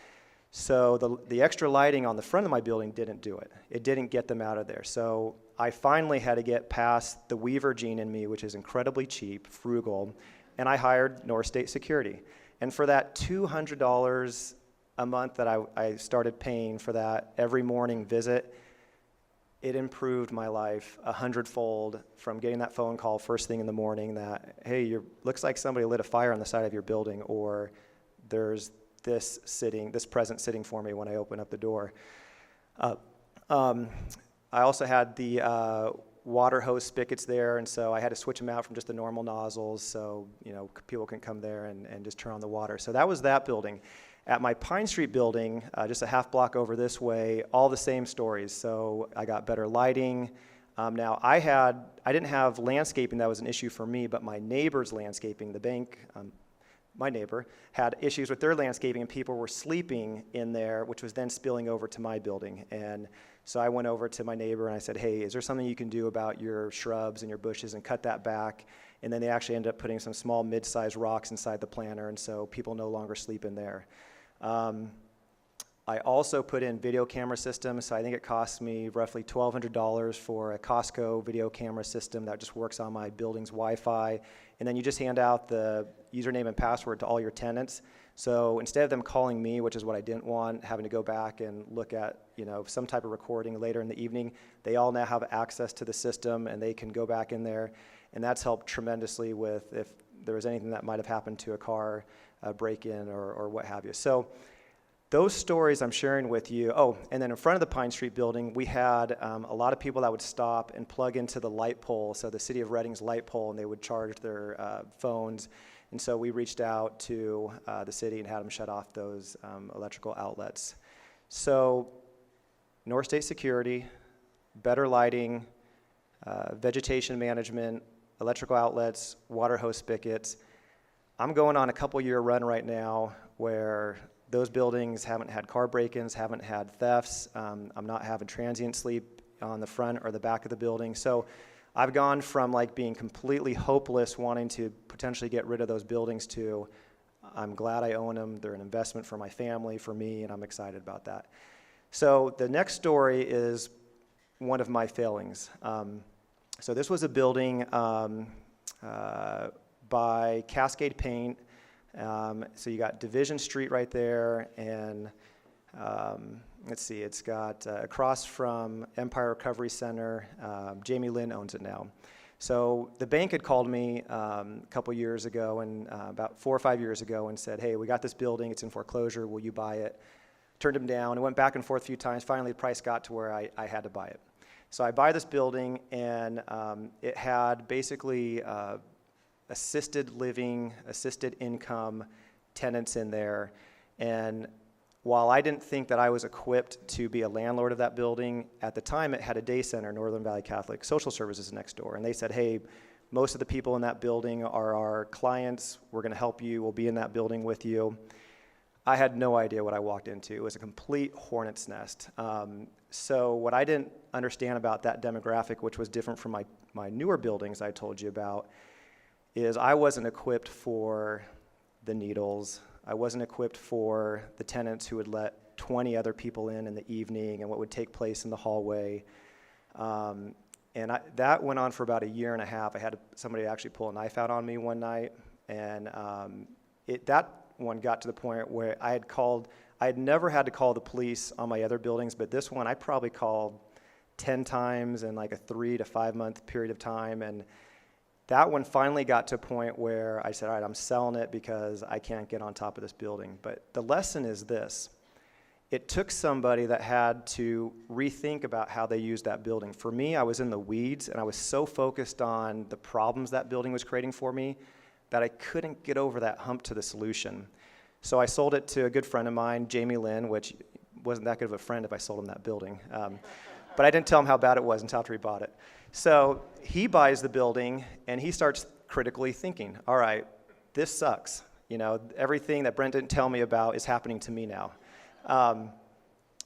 So the extra lighting on the front of my building didn't do it. It didn't get them out of there. So I finally had to get past the Weaver gene in me, which is incredibly cheap, frugal, and I hired North State Security. And for that $200 a month that I started paying for that every morning visit, it improved my life 100-fold from getting that phone call first thing in the morning that, hey, looks like somebody lit a fire on the side of your building, or there's this present sitting for me when I open up the door. I also had the water hose spigots there, and so I had to switch them out from just the normal nozzles so you know people can come there and just turn on the water. So that was that building. At my Pine Street building, just a half block over this way, all the same stories. So I got better lighting. Now I didn't have landscaping that was an issue for me, but my neighbor's landscaping, the bank, my neighbor, had issues with their landscaping, and people were sleeping in there, which was then spilling over to my building. And so I went over to my neighbor and I said, hey, is there something you can do about your shrubs and your bushes and cut that back? And then they actually ended up putting some small mid-sized rocks inside the planter, and so people no longer sleep in there. I also put in video camera systems, so I think it cost me roughly $1,200 for a Costco video camera system that just works on my building's Wi-Fi. And then you just hand out the username and password to all your tenants. So instead of them calling me, which is what I didn't want, having to go back and look at some type of recording later in the evening, they all now have access to the system and they can go back in there. And that's helped tremendously with if there was anything that might have happened to a car, break-in or what have you. So those stories I'm sharing with you. Oh, and then in front of the Pine Street building, we had a lot of people that would stop and plug into the light pole, so the City of Reading's light pole, and they would charge their phones. And so we reached out to the city and had them shut off those electrical outlets. So North State Security, better lighting, vegetation management, electrical outlets, water hose spigots. I'm going on a couple-year run right now where those buildings haven't had car break-ins, haven't had thefts. I'm not having transient sleep on the front or the back of the building. So I've gone from like being completely hopeless, wanting to potentially get rid of those buildings, to I'm glad I own them. They're an investment for my family, for me, and I'm excited about that. So the next story is one of my failings. So this was a building by Cascade Paint. So you got Division Street right there, and let's see, it's got across from Empire Recovery Center. Jamie Lynn owns it now. So the bank had called me a couple years ago, and about 4 or 5 years ago, and said, hey, we got this building, it's in foreclosure, will you buy it? Turned him down. It went back and forth a few times. Finally, the price got to where I had to buy it. So I buy this building, and it had basically assisted living, assisted income tenants in there. And while I didn't think that I was equipped to be a landlord of that building, at the time it had a day center, Northern Valley Catholic Social Services, next door. And they said, hey, most of the people in that building are our clients. We're going to help you. We'll be in that building with you. I had no idea what I walked into. It was a complete hornet's nest. So what I didn't understand about that demographic, which was different from my newer buildings I told you about, is I wasn't equipped for the needles. I wasn't equipped for the tenants who would let 20 other people in the evening and what would take place in the hallway. That went on for about a year and a half. I had somebody actually pull a knife out on me one night, and that one got to the point where I had never had to call the police on my other buildings, but this one I probably called 10 times in like a 3 to 5 month period of time, and that one finally got to a point where I said, all right, I'm selling it because I can't get on top of this building. But the lesson is this. It took somebody that had to rethink about how they used that building. For me, I was in the weeds, and I was so focused on the problems that building was creating for me that I couldn't get over that hump to the solution. So I sold it to a good friend of mine, Jamie Lynn, which wasn't that good of a friend if I sold him that building. But I didn't tell him how bad it was until after he bought it. So he buys the building, and he starts critically thinking, all right, this sucks. You know, everything that Brent didn't tell me about is happening to me now.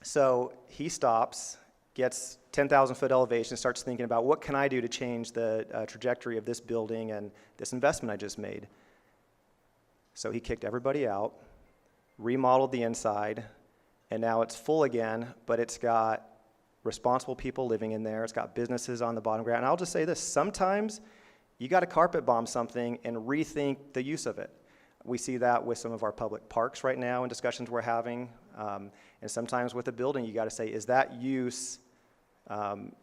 So he stops, gets 10,000-foot elevation, starts thinking about what can I do to change the trajectory of this building and this investment I just made. So he kicked everybody out, remodeled the inside, and now it's full again, but it's got responsible people living in there. It's got businesses on the bottom ground. And I'll just say this, sometimes you got to carpet bomb something and rethink the use of it. We see that with some of our public parks right now in discussions we're having. And sometimes with a building, you got to say, is that use,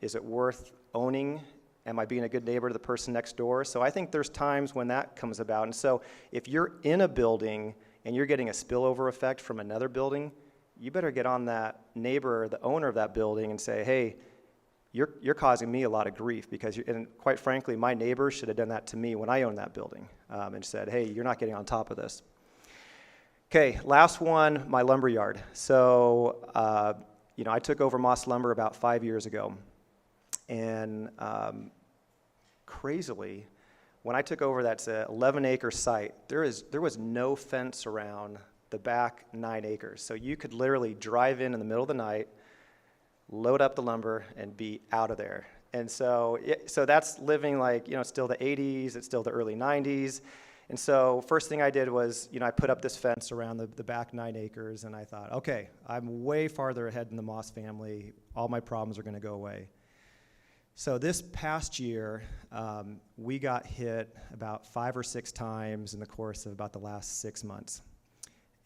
is it worth owning? Am I being a good neighbor to the person next door? So I think there's times when that comes about. And so if you're in a building and you're getting a spillover effect from another building, you better get on that neighbor, the owner of that building, and say, hey, you're causing me a lot of grief because, and quite frankly, my neighbors should have done that to me when I owned that building and said, hey, you're not getting on top of this. Okay, last one, my lumber yard. So, I took over Moss Lumber about 5 years ago. And crazily, when I took over, that's an 11-acre site. There was no fence around the back 9 acres. So you could literally drive in the middle of the night, load up the lumber, and be out of there. And so that's living like, it's still the 80s, it's still the early 90s. And so first thing I did was, I put up this fence around the back 9 acres, and I thought, okay, I'm way farther ahead than the Moss family. All my problems are going to go away. So this past year, we got hit about 5 or 6 times in the course of about the last 6 months,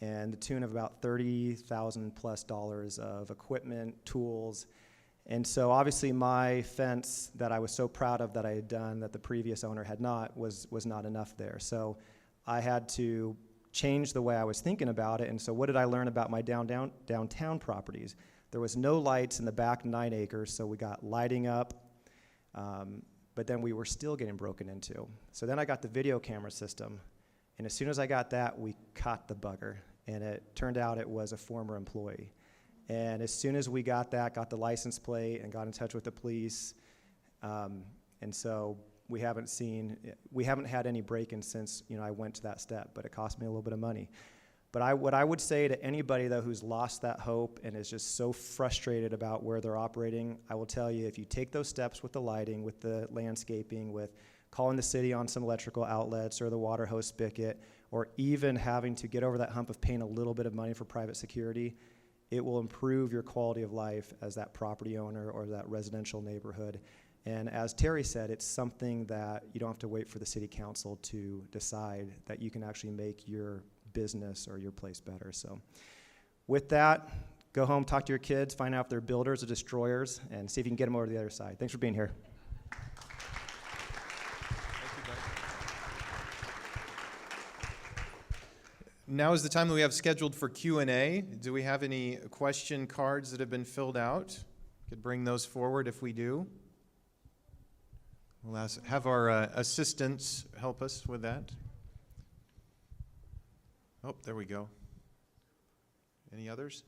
and the tune of about $30,000+ of equipment, tools. And so obviously my fence that I was so proud of that I had done that the previous owner had not was not enough there. So I had to change the way I was thinking about it. And so what did I learn about my downtown properties? There was no lights in the back 9 acres, so we got lighting up, but then we were still getting broken into. So then I got the video camera system, and as soon as I got that, we caught the bugger, and it turned out it was a former employee. And as soon as we got the license plate and got in touch with the police, and so we haven't had any break-ins since I went to that step, but it cost me a little bit of money. But what I would say to anybody though who's lost that hope and is just so frustrated about where they're operating, I will tell you, if you take those steps with the lighting, with the landscaping, with calling the city on some electrical outlets or the water hose spigot, or even having to get over that hump of paying a little bit of money for private security, it will improve your quality of life as that property owner or that residential neighborhood. And as Terry said, it's something that you don't have to wait for the city council to decide, that you can actually make your business or your place better. So with that, go home, talk to your kids, find out if they're builders or destroyers, and see if you can get them over to the other side. Thanks for being here. Now is the time that we have scheduled for Q&A. Do we have any question cards that have been filled out? Could bring those forward if we do. We'll have our assistants help us with that. Oh, there we go. Any others?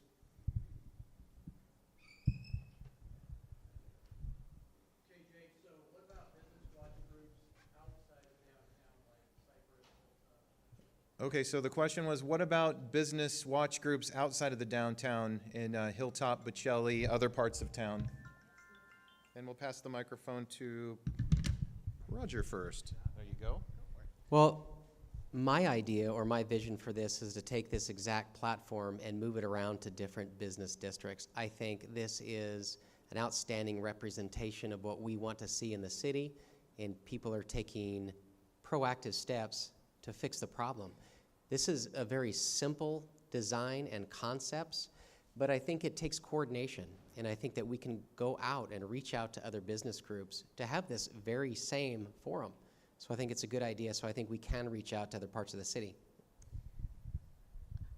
Okay, so the question was, what about business watch groups outside of the downtown in Hilltop, Bocelli, other parts of town? And we'll pass the microphone to Roger first. There you go. Well, my idea or my vision for this is to take this exact platform and move it around to different business districts. I think this is an outstanding representation of what we want to see in the city, and people are taking proactive steps to fix the problem. This is a very simple design and concepts, but I think it takes coordination, and I think that we can go out and reach out to other business groups to have this very same forum. So I think it's a good idea, so I think we can reach out to other parts of the city.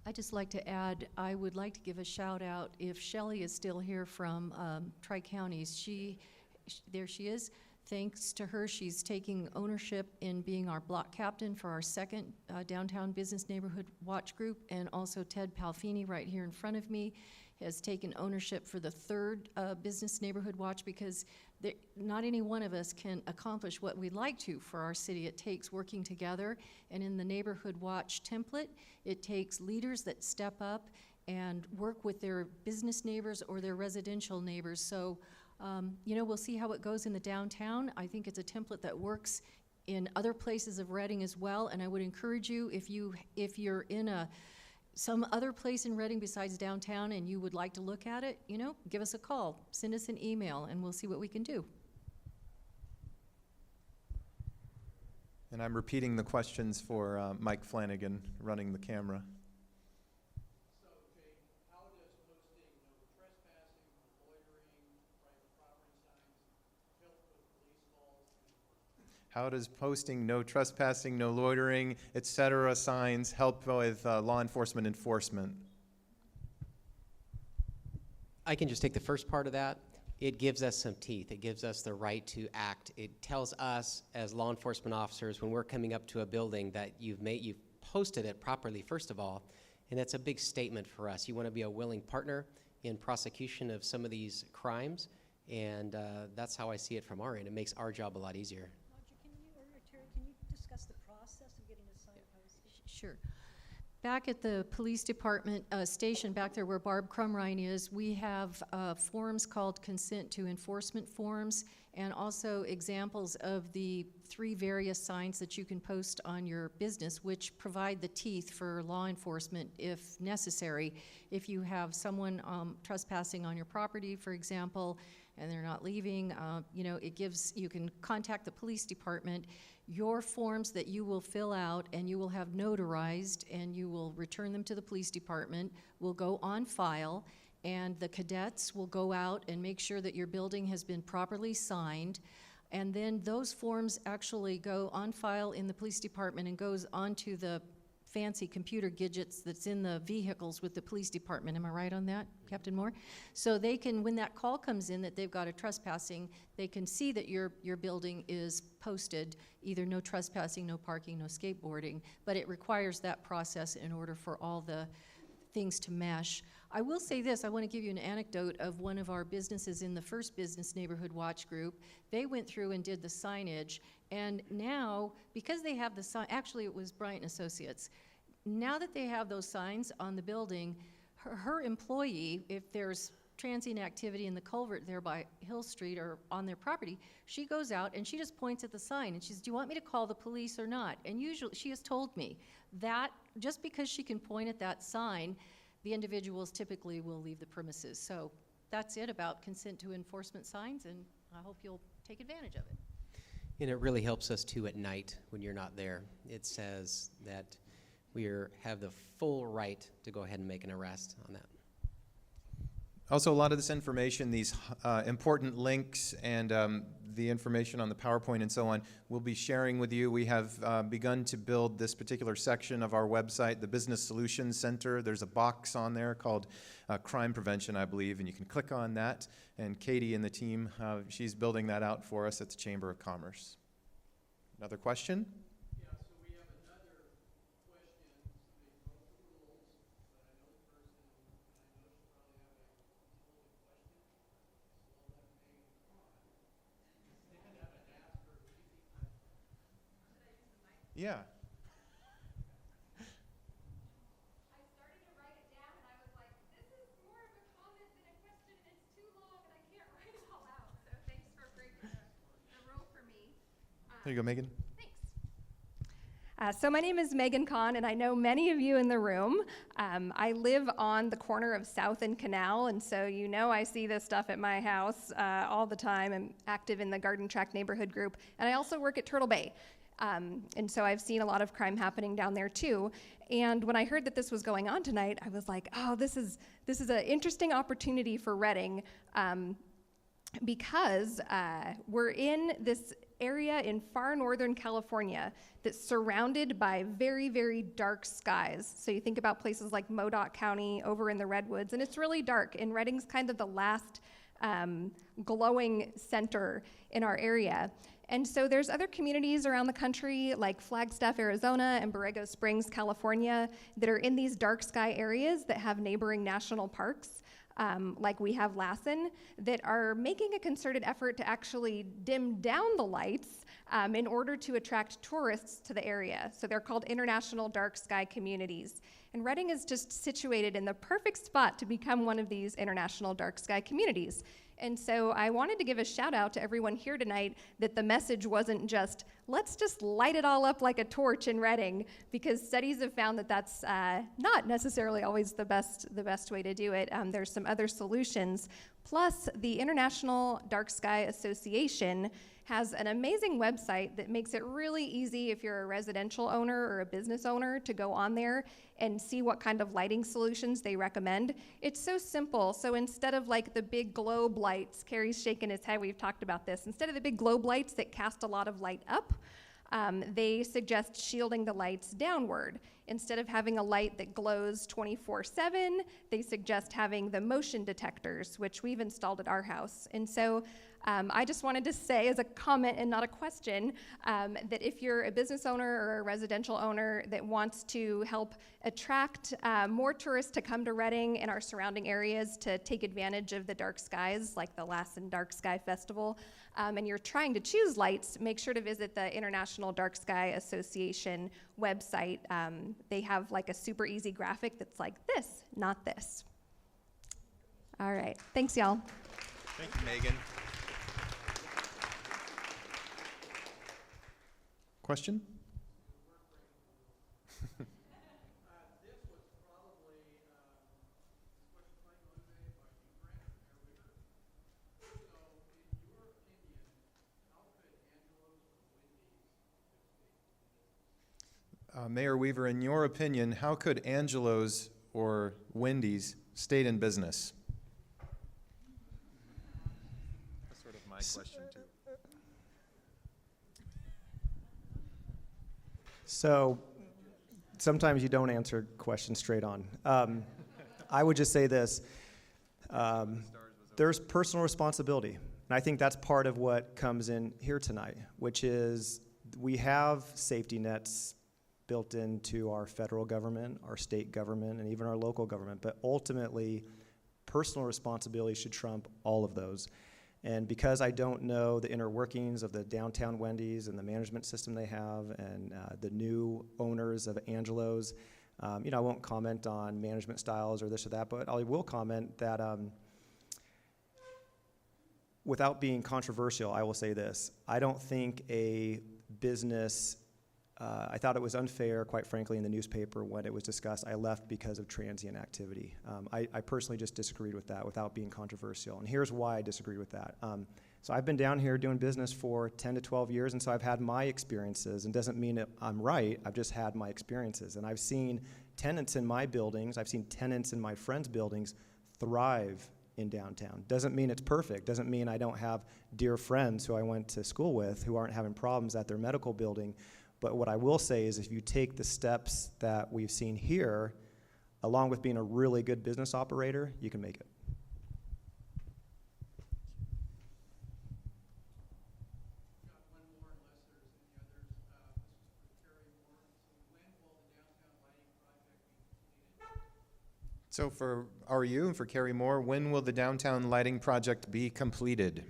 I'd just like to add, I would like to give a shout out, if Shelley is still here from Tri-Counties, there she is. Thanks to her, she's taking ownership in being our block captain for our second Downtown Business Neighborhood Watch Group, and also Ted Palfini right here in front of me has taken ownership for the third Business Neighborhood Watch, because not any one of us can accomplish what we'd like to for our city. It takes working together, and in the Neighborhood Watch template, it takes leaders that step up and work with their business neighbors or their residential neighbors. So, we'll see how it goes in the downtown. I think it's a template that works in other places of Reading as well, and I would encourage you, if you're in some other place in Reading besides downtown and you would like to look at it, give us a call, send us an email, and we'll see what we can do. And I'm repeating the questions for Mike Flanagan running the camera. So, Jay, how does posting no trespassing, no loitering, private property signs help with police calls? How does posting no trespassing, no loitering, etc. signs help with law enforcement enforcement? I can just take the first part of that. It gives us some teeth. It gives us the right to act. It tells us as law enforcement officers when we're coming up to a building that you've posted it properly, first of all, and that's a big statement for us. You want to be a willing partner in prosecution of some of these crimes, and that's how I see it from our end. It makes our job a lot easier. Roger, Terry, can you discuss the process of getting a sign posted? Sure. Back at the police department station back there where Barb Crumrine is, we have forms called consent to enforcement forms, and also examples of the 3 various signs that you can post on your business, which provide the teeth for law enforcement if necessary. If you have someone trespassing on your property, for example, and they're not leaving, you can contact the police department. Your forms that you will fill out and you will have notarized and you will return them to the police department will go on file, and the cadets will go out and make sure that your building has been properly signed. And then those forms actually go on file in the police department and goes onto the fancy computer gadgets that's in the vehicles with the police department. Am I right on that, Captain Moore? So they can, when that call comes in that they've got a trespassing, they can see that your building is posted, either no trespassing, no parking, no skateboarding, but it requires that process in order for all the things to mesh. I will say this, I want to give you an anecdote of one of our businesses in the first Business Neighborhood Watch Group. They went through and did the signage, and now, because they have the sign, actually it was Bryant Associates, now that they have those signs on the building, her employee, if there's transient activity in the culvert there by Hill Street or on their property, she goes out and she just points at the sign and she says, do you want me to call the police or not? And usually, she has told me that just because she can point at that sign, the individuals typically will leave the premises. So that's it about consent to enforcement signs, and I hope you'll take advantage of it. And it really helps us too at night when you're not there. It says that we have the full right to go ahead and make an arrest on that. Also, a lot of this information, these important links and the information on the PowerPoint and so on, we'll be sharing with you. We have begun to build this particular section of our website, the Business Solutions Center. There's a box on there called Crime Prevention, I believe, and you can click on that. And Katie and the team, she's building that out for us at the Chamber of Commerce. Another question? Yeah, so we have another question. Somebody broke the rules, but I know the person, and I know she'll probably have a intelligent question. So I'll let Megan on. Stand up and ask her an easy question. Yeah. I started to write it down and I was like, this is more of a comment than a question and it's too long and I can't write it all out. So thanks for breaking the rule for me. There you go, Megan. Thanks. So my name is Megan Kahn, and I know many of you in the room. I live on the corner of South and Canal, and so you know I see this stuff at my house all the time. I'm active in the Garden Tract neighborhood group, and I also work at Turtle Bay. And so I've seen a lot of crime happening down there too. And when I heard that this was going on tonight, I was like, oh, this is an interesting opportunity for Reading, because we're in this area in far northern California that's surrounded by very, very dark skies. So you think about places like Modoc County over in the Redwoods, and it's really dark. And Reading's kind of the last glowing center in our area. And so there's other communities around the country like Flagstaff, Arizona, and Borrego Springs, California, that are in these dark sky areas that have neighboring national parks. Like we have Lassen, that are making a concerted effort to actually dim down the lights in order to attract tourists to the area. So they're called International Dark Sky Communities. And Reading is just situated in the perfect spot to become one of these International Dark Sky Communities. And so I wanted to give a shout out to everyone here tonight that the message wasn't just, let's just light it all up like a torch in Reading, because studies have found that that's not necessarily always the best way to do it. There's some other solutions. Plus, the International Dark Sky Association has an amazing website that makes it really easy if you're a residential owner or a business owner to go on there and see what kind of lighting solutions they recommend. It's so simple. So instead of like the big globe lights, Carrie's shaking his head, we've talked about this, instead of the big globe lights that cast a lot of light up, they suggest shielding the lights downward. Instead of having a light that glows 24/7, they suggest having the motion detectors, which we've installed at our house. And so I just wanted to say as a comment and not a question that if you're a business owner or a residential owner that wants to help attract more tourists to come to Reading and our surrounding areas to take advantage of the dark skies, like the Lassen Dark Sky Festival, and you're trying to choose lights, make sure to visit the International Dark Sky Association website. They have like a super easy graphic that's like this, not this. All right, thanks y'all. Thank you, Megan. Question? This was probably question probably motivated by you, Frank, Mayor Weaver. So, in your opinion, how could Angelo's or Wendy's Mayor Weaver, in your opinion, how could Angelo's or Wendy's stay in business? That's sort of my question, too. So sometimes you don't answer questions straight on. I would just say this. There's personal responsibility. And I think that's part of what comes in here tonight, which is we have safety nets built into our federal government, our state government, and even our local government. But ultimately, personal responsibility should trump all of those. And because I don't know the inner workings of the downtown Wendy's and the management system they have and the new owners of Angelo's, I won't comment on management styles or this or that, but I will comment that without being controversial, I will say this. I don't think a business, I thought it was unfair, quite frankly, in the newspaper when it was discussed. I left because of transient activity. I personally just disagreed with that without being controversial. And here's why I disagreed with that. So I've been down here doing business for 10 to 12 years, and so I've had my experiences. And doesn't mean that I'm right, I've just had my experiences. And I've seen tenants in my buildings, I've seen tenants in my friends' buildings thrive in downtown. Doesn't mean it's perfect. Doesn't mean I don't have dear friends who I went to school with who aren't having problems at their medical building. But what I will say is if you take the steps that we've seen here, along with being a really good business operator, you can make it. Got one more unless there's any others. This is for Terry Moore. So when will the downtown lighting project be completed? So for RU and for Carrie Moore, when will the downtown lighting project be completed?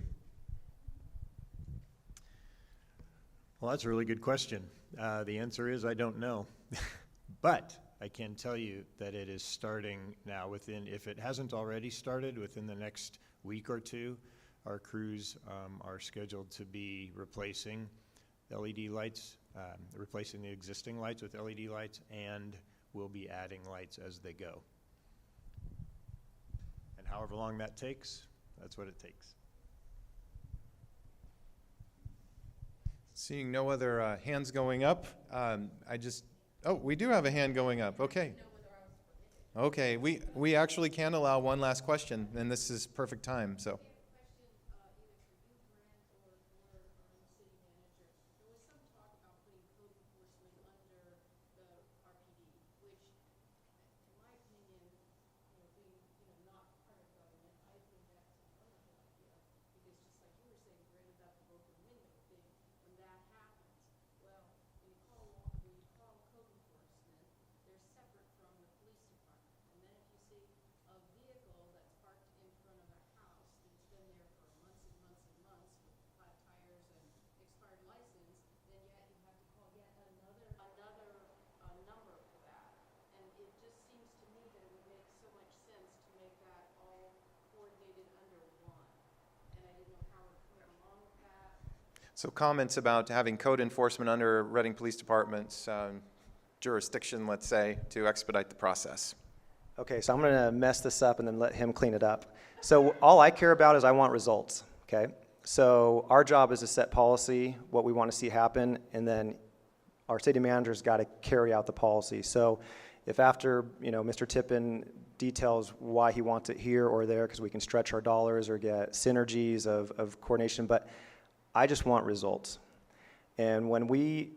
Well, that's a really good question. The answer is I don't know. But I can tell you that it is starting now within, if it hasn't already started, within the next week or two, our crews are scheduled to be replacing LED lights, replacing the existing lights with LED lights, and we'll be adding lights as they go. And however long that takes, that's what it takes. Seeing no other hands going up, oh, we do have a hand going up, okay. Okay, we actually can allow one last question, and this is perfect time, so. So comments about having code enforcement under Reading Police Department's jurisdiction, let's say, to expedite the process. Okay, so I'm going to mess this up and then let him clean it up. So all I care about is I want results, okay? So our job is to set policy, what we want to see happen, and then our city manager's got to carry out the policy. So if after, Mr. Tippin details why he wants it here or there, because we can stretch our dollars or get synergies of coordination, but I just want results. And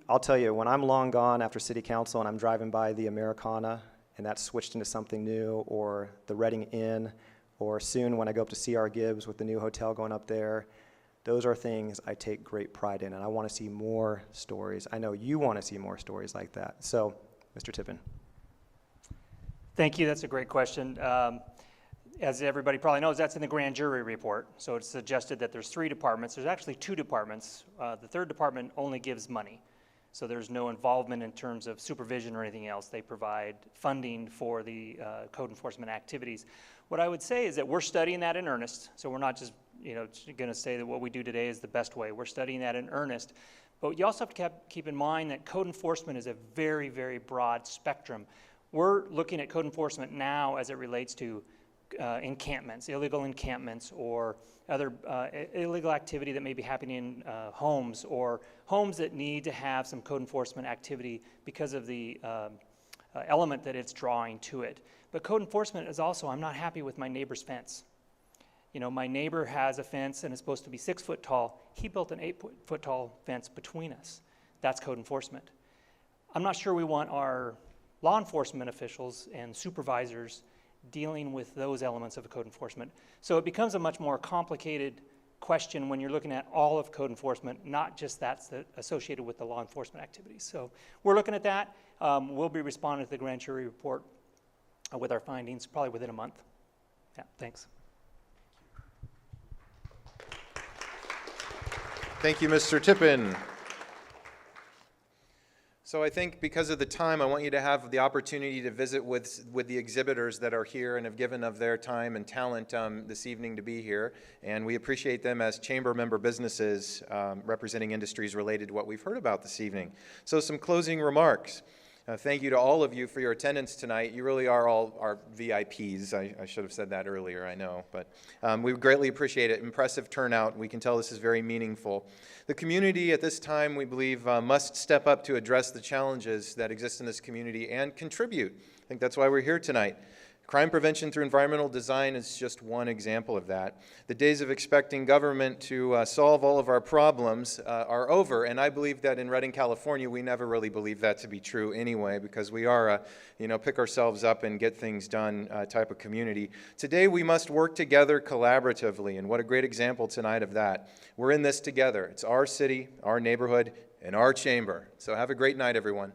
I'll tell you, when I'm long gone after city council and I'm driving by the Americana and that's switched into something new, or the Reading Inn, or soon when I go up to C.R. Gibbs with the new hotel going up there, those are things I take great pride in, and I want to see more stories. I know you want to see more stories like that. So, Mr. Tippin. Thank you. That's a great question. As everybody probably knows, that's in the grand jury report. So it's suggested that there's 3 departments. There's actually 2 departments. The 3rd department only gives money. So there's no involvement in terms of supervision or anything else. They provide funding for the code enforcement activities. What I would say is that we're studying that in earnest. So we're not just going to say that what we do today is the best way. We're studying that in earnest. But you also have to keep in mind that code enforcement is a very, very broad spectrum. We're looking at code enforcement now as it relates to encampments, illegal encampments, or other illegal activity that may be happening in homes, or homes that need to have some code enforcement activity because of the element that it's drawing to it. But code enforcement is also, I'm not happy with my neighbor's fence. My neighbor has a fence and it's supposed to be 6 foot tall. He built an 8 foot tall fence between us. That's code enforcement. I'm not sure we want our law enforcement officials and supervisors dealing with those elements of code enforcement. So it becomes a much more complicated question when you're looking at all of code enforcement, not just that's associated with the law enforcement activities. So we're looking at that. We'll be responding to the grand jury report with our findings probably within a month. Yeah, thanks. Thank you, Mr. Tippin. So I think because of the time, I want you to have the opportunity to visit with the exhibitors that are here and have given of their time and talent this evening to be here. And we appreciate them as chamber member businesses representing industries related to what we've heard about this evening. So some closing remarks. Thank you to all of you for your attendance tonight. You really are all our VIPs. I should have said that earlier, I know. But we greatly appreciate it. Impressive turnout. We can tell this is very meaningful. The community at this time, we believe, must step up to address the challenges that exist in this community and contribute. I think that's why we're here tonight. Crime prevention through environmental design is just one example of that. The days of expecting government to solve all of our problems are over, and I believe that in Redding, California, we never really believe that to be true anyway, because we are a, pick ourselves up and get things done type of community. Today, we must work together collaboratively, and what a great example tonight of that. We're in this together. It's our city, our neighborhood, and our chamber. So have a great night, everyone.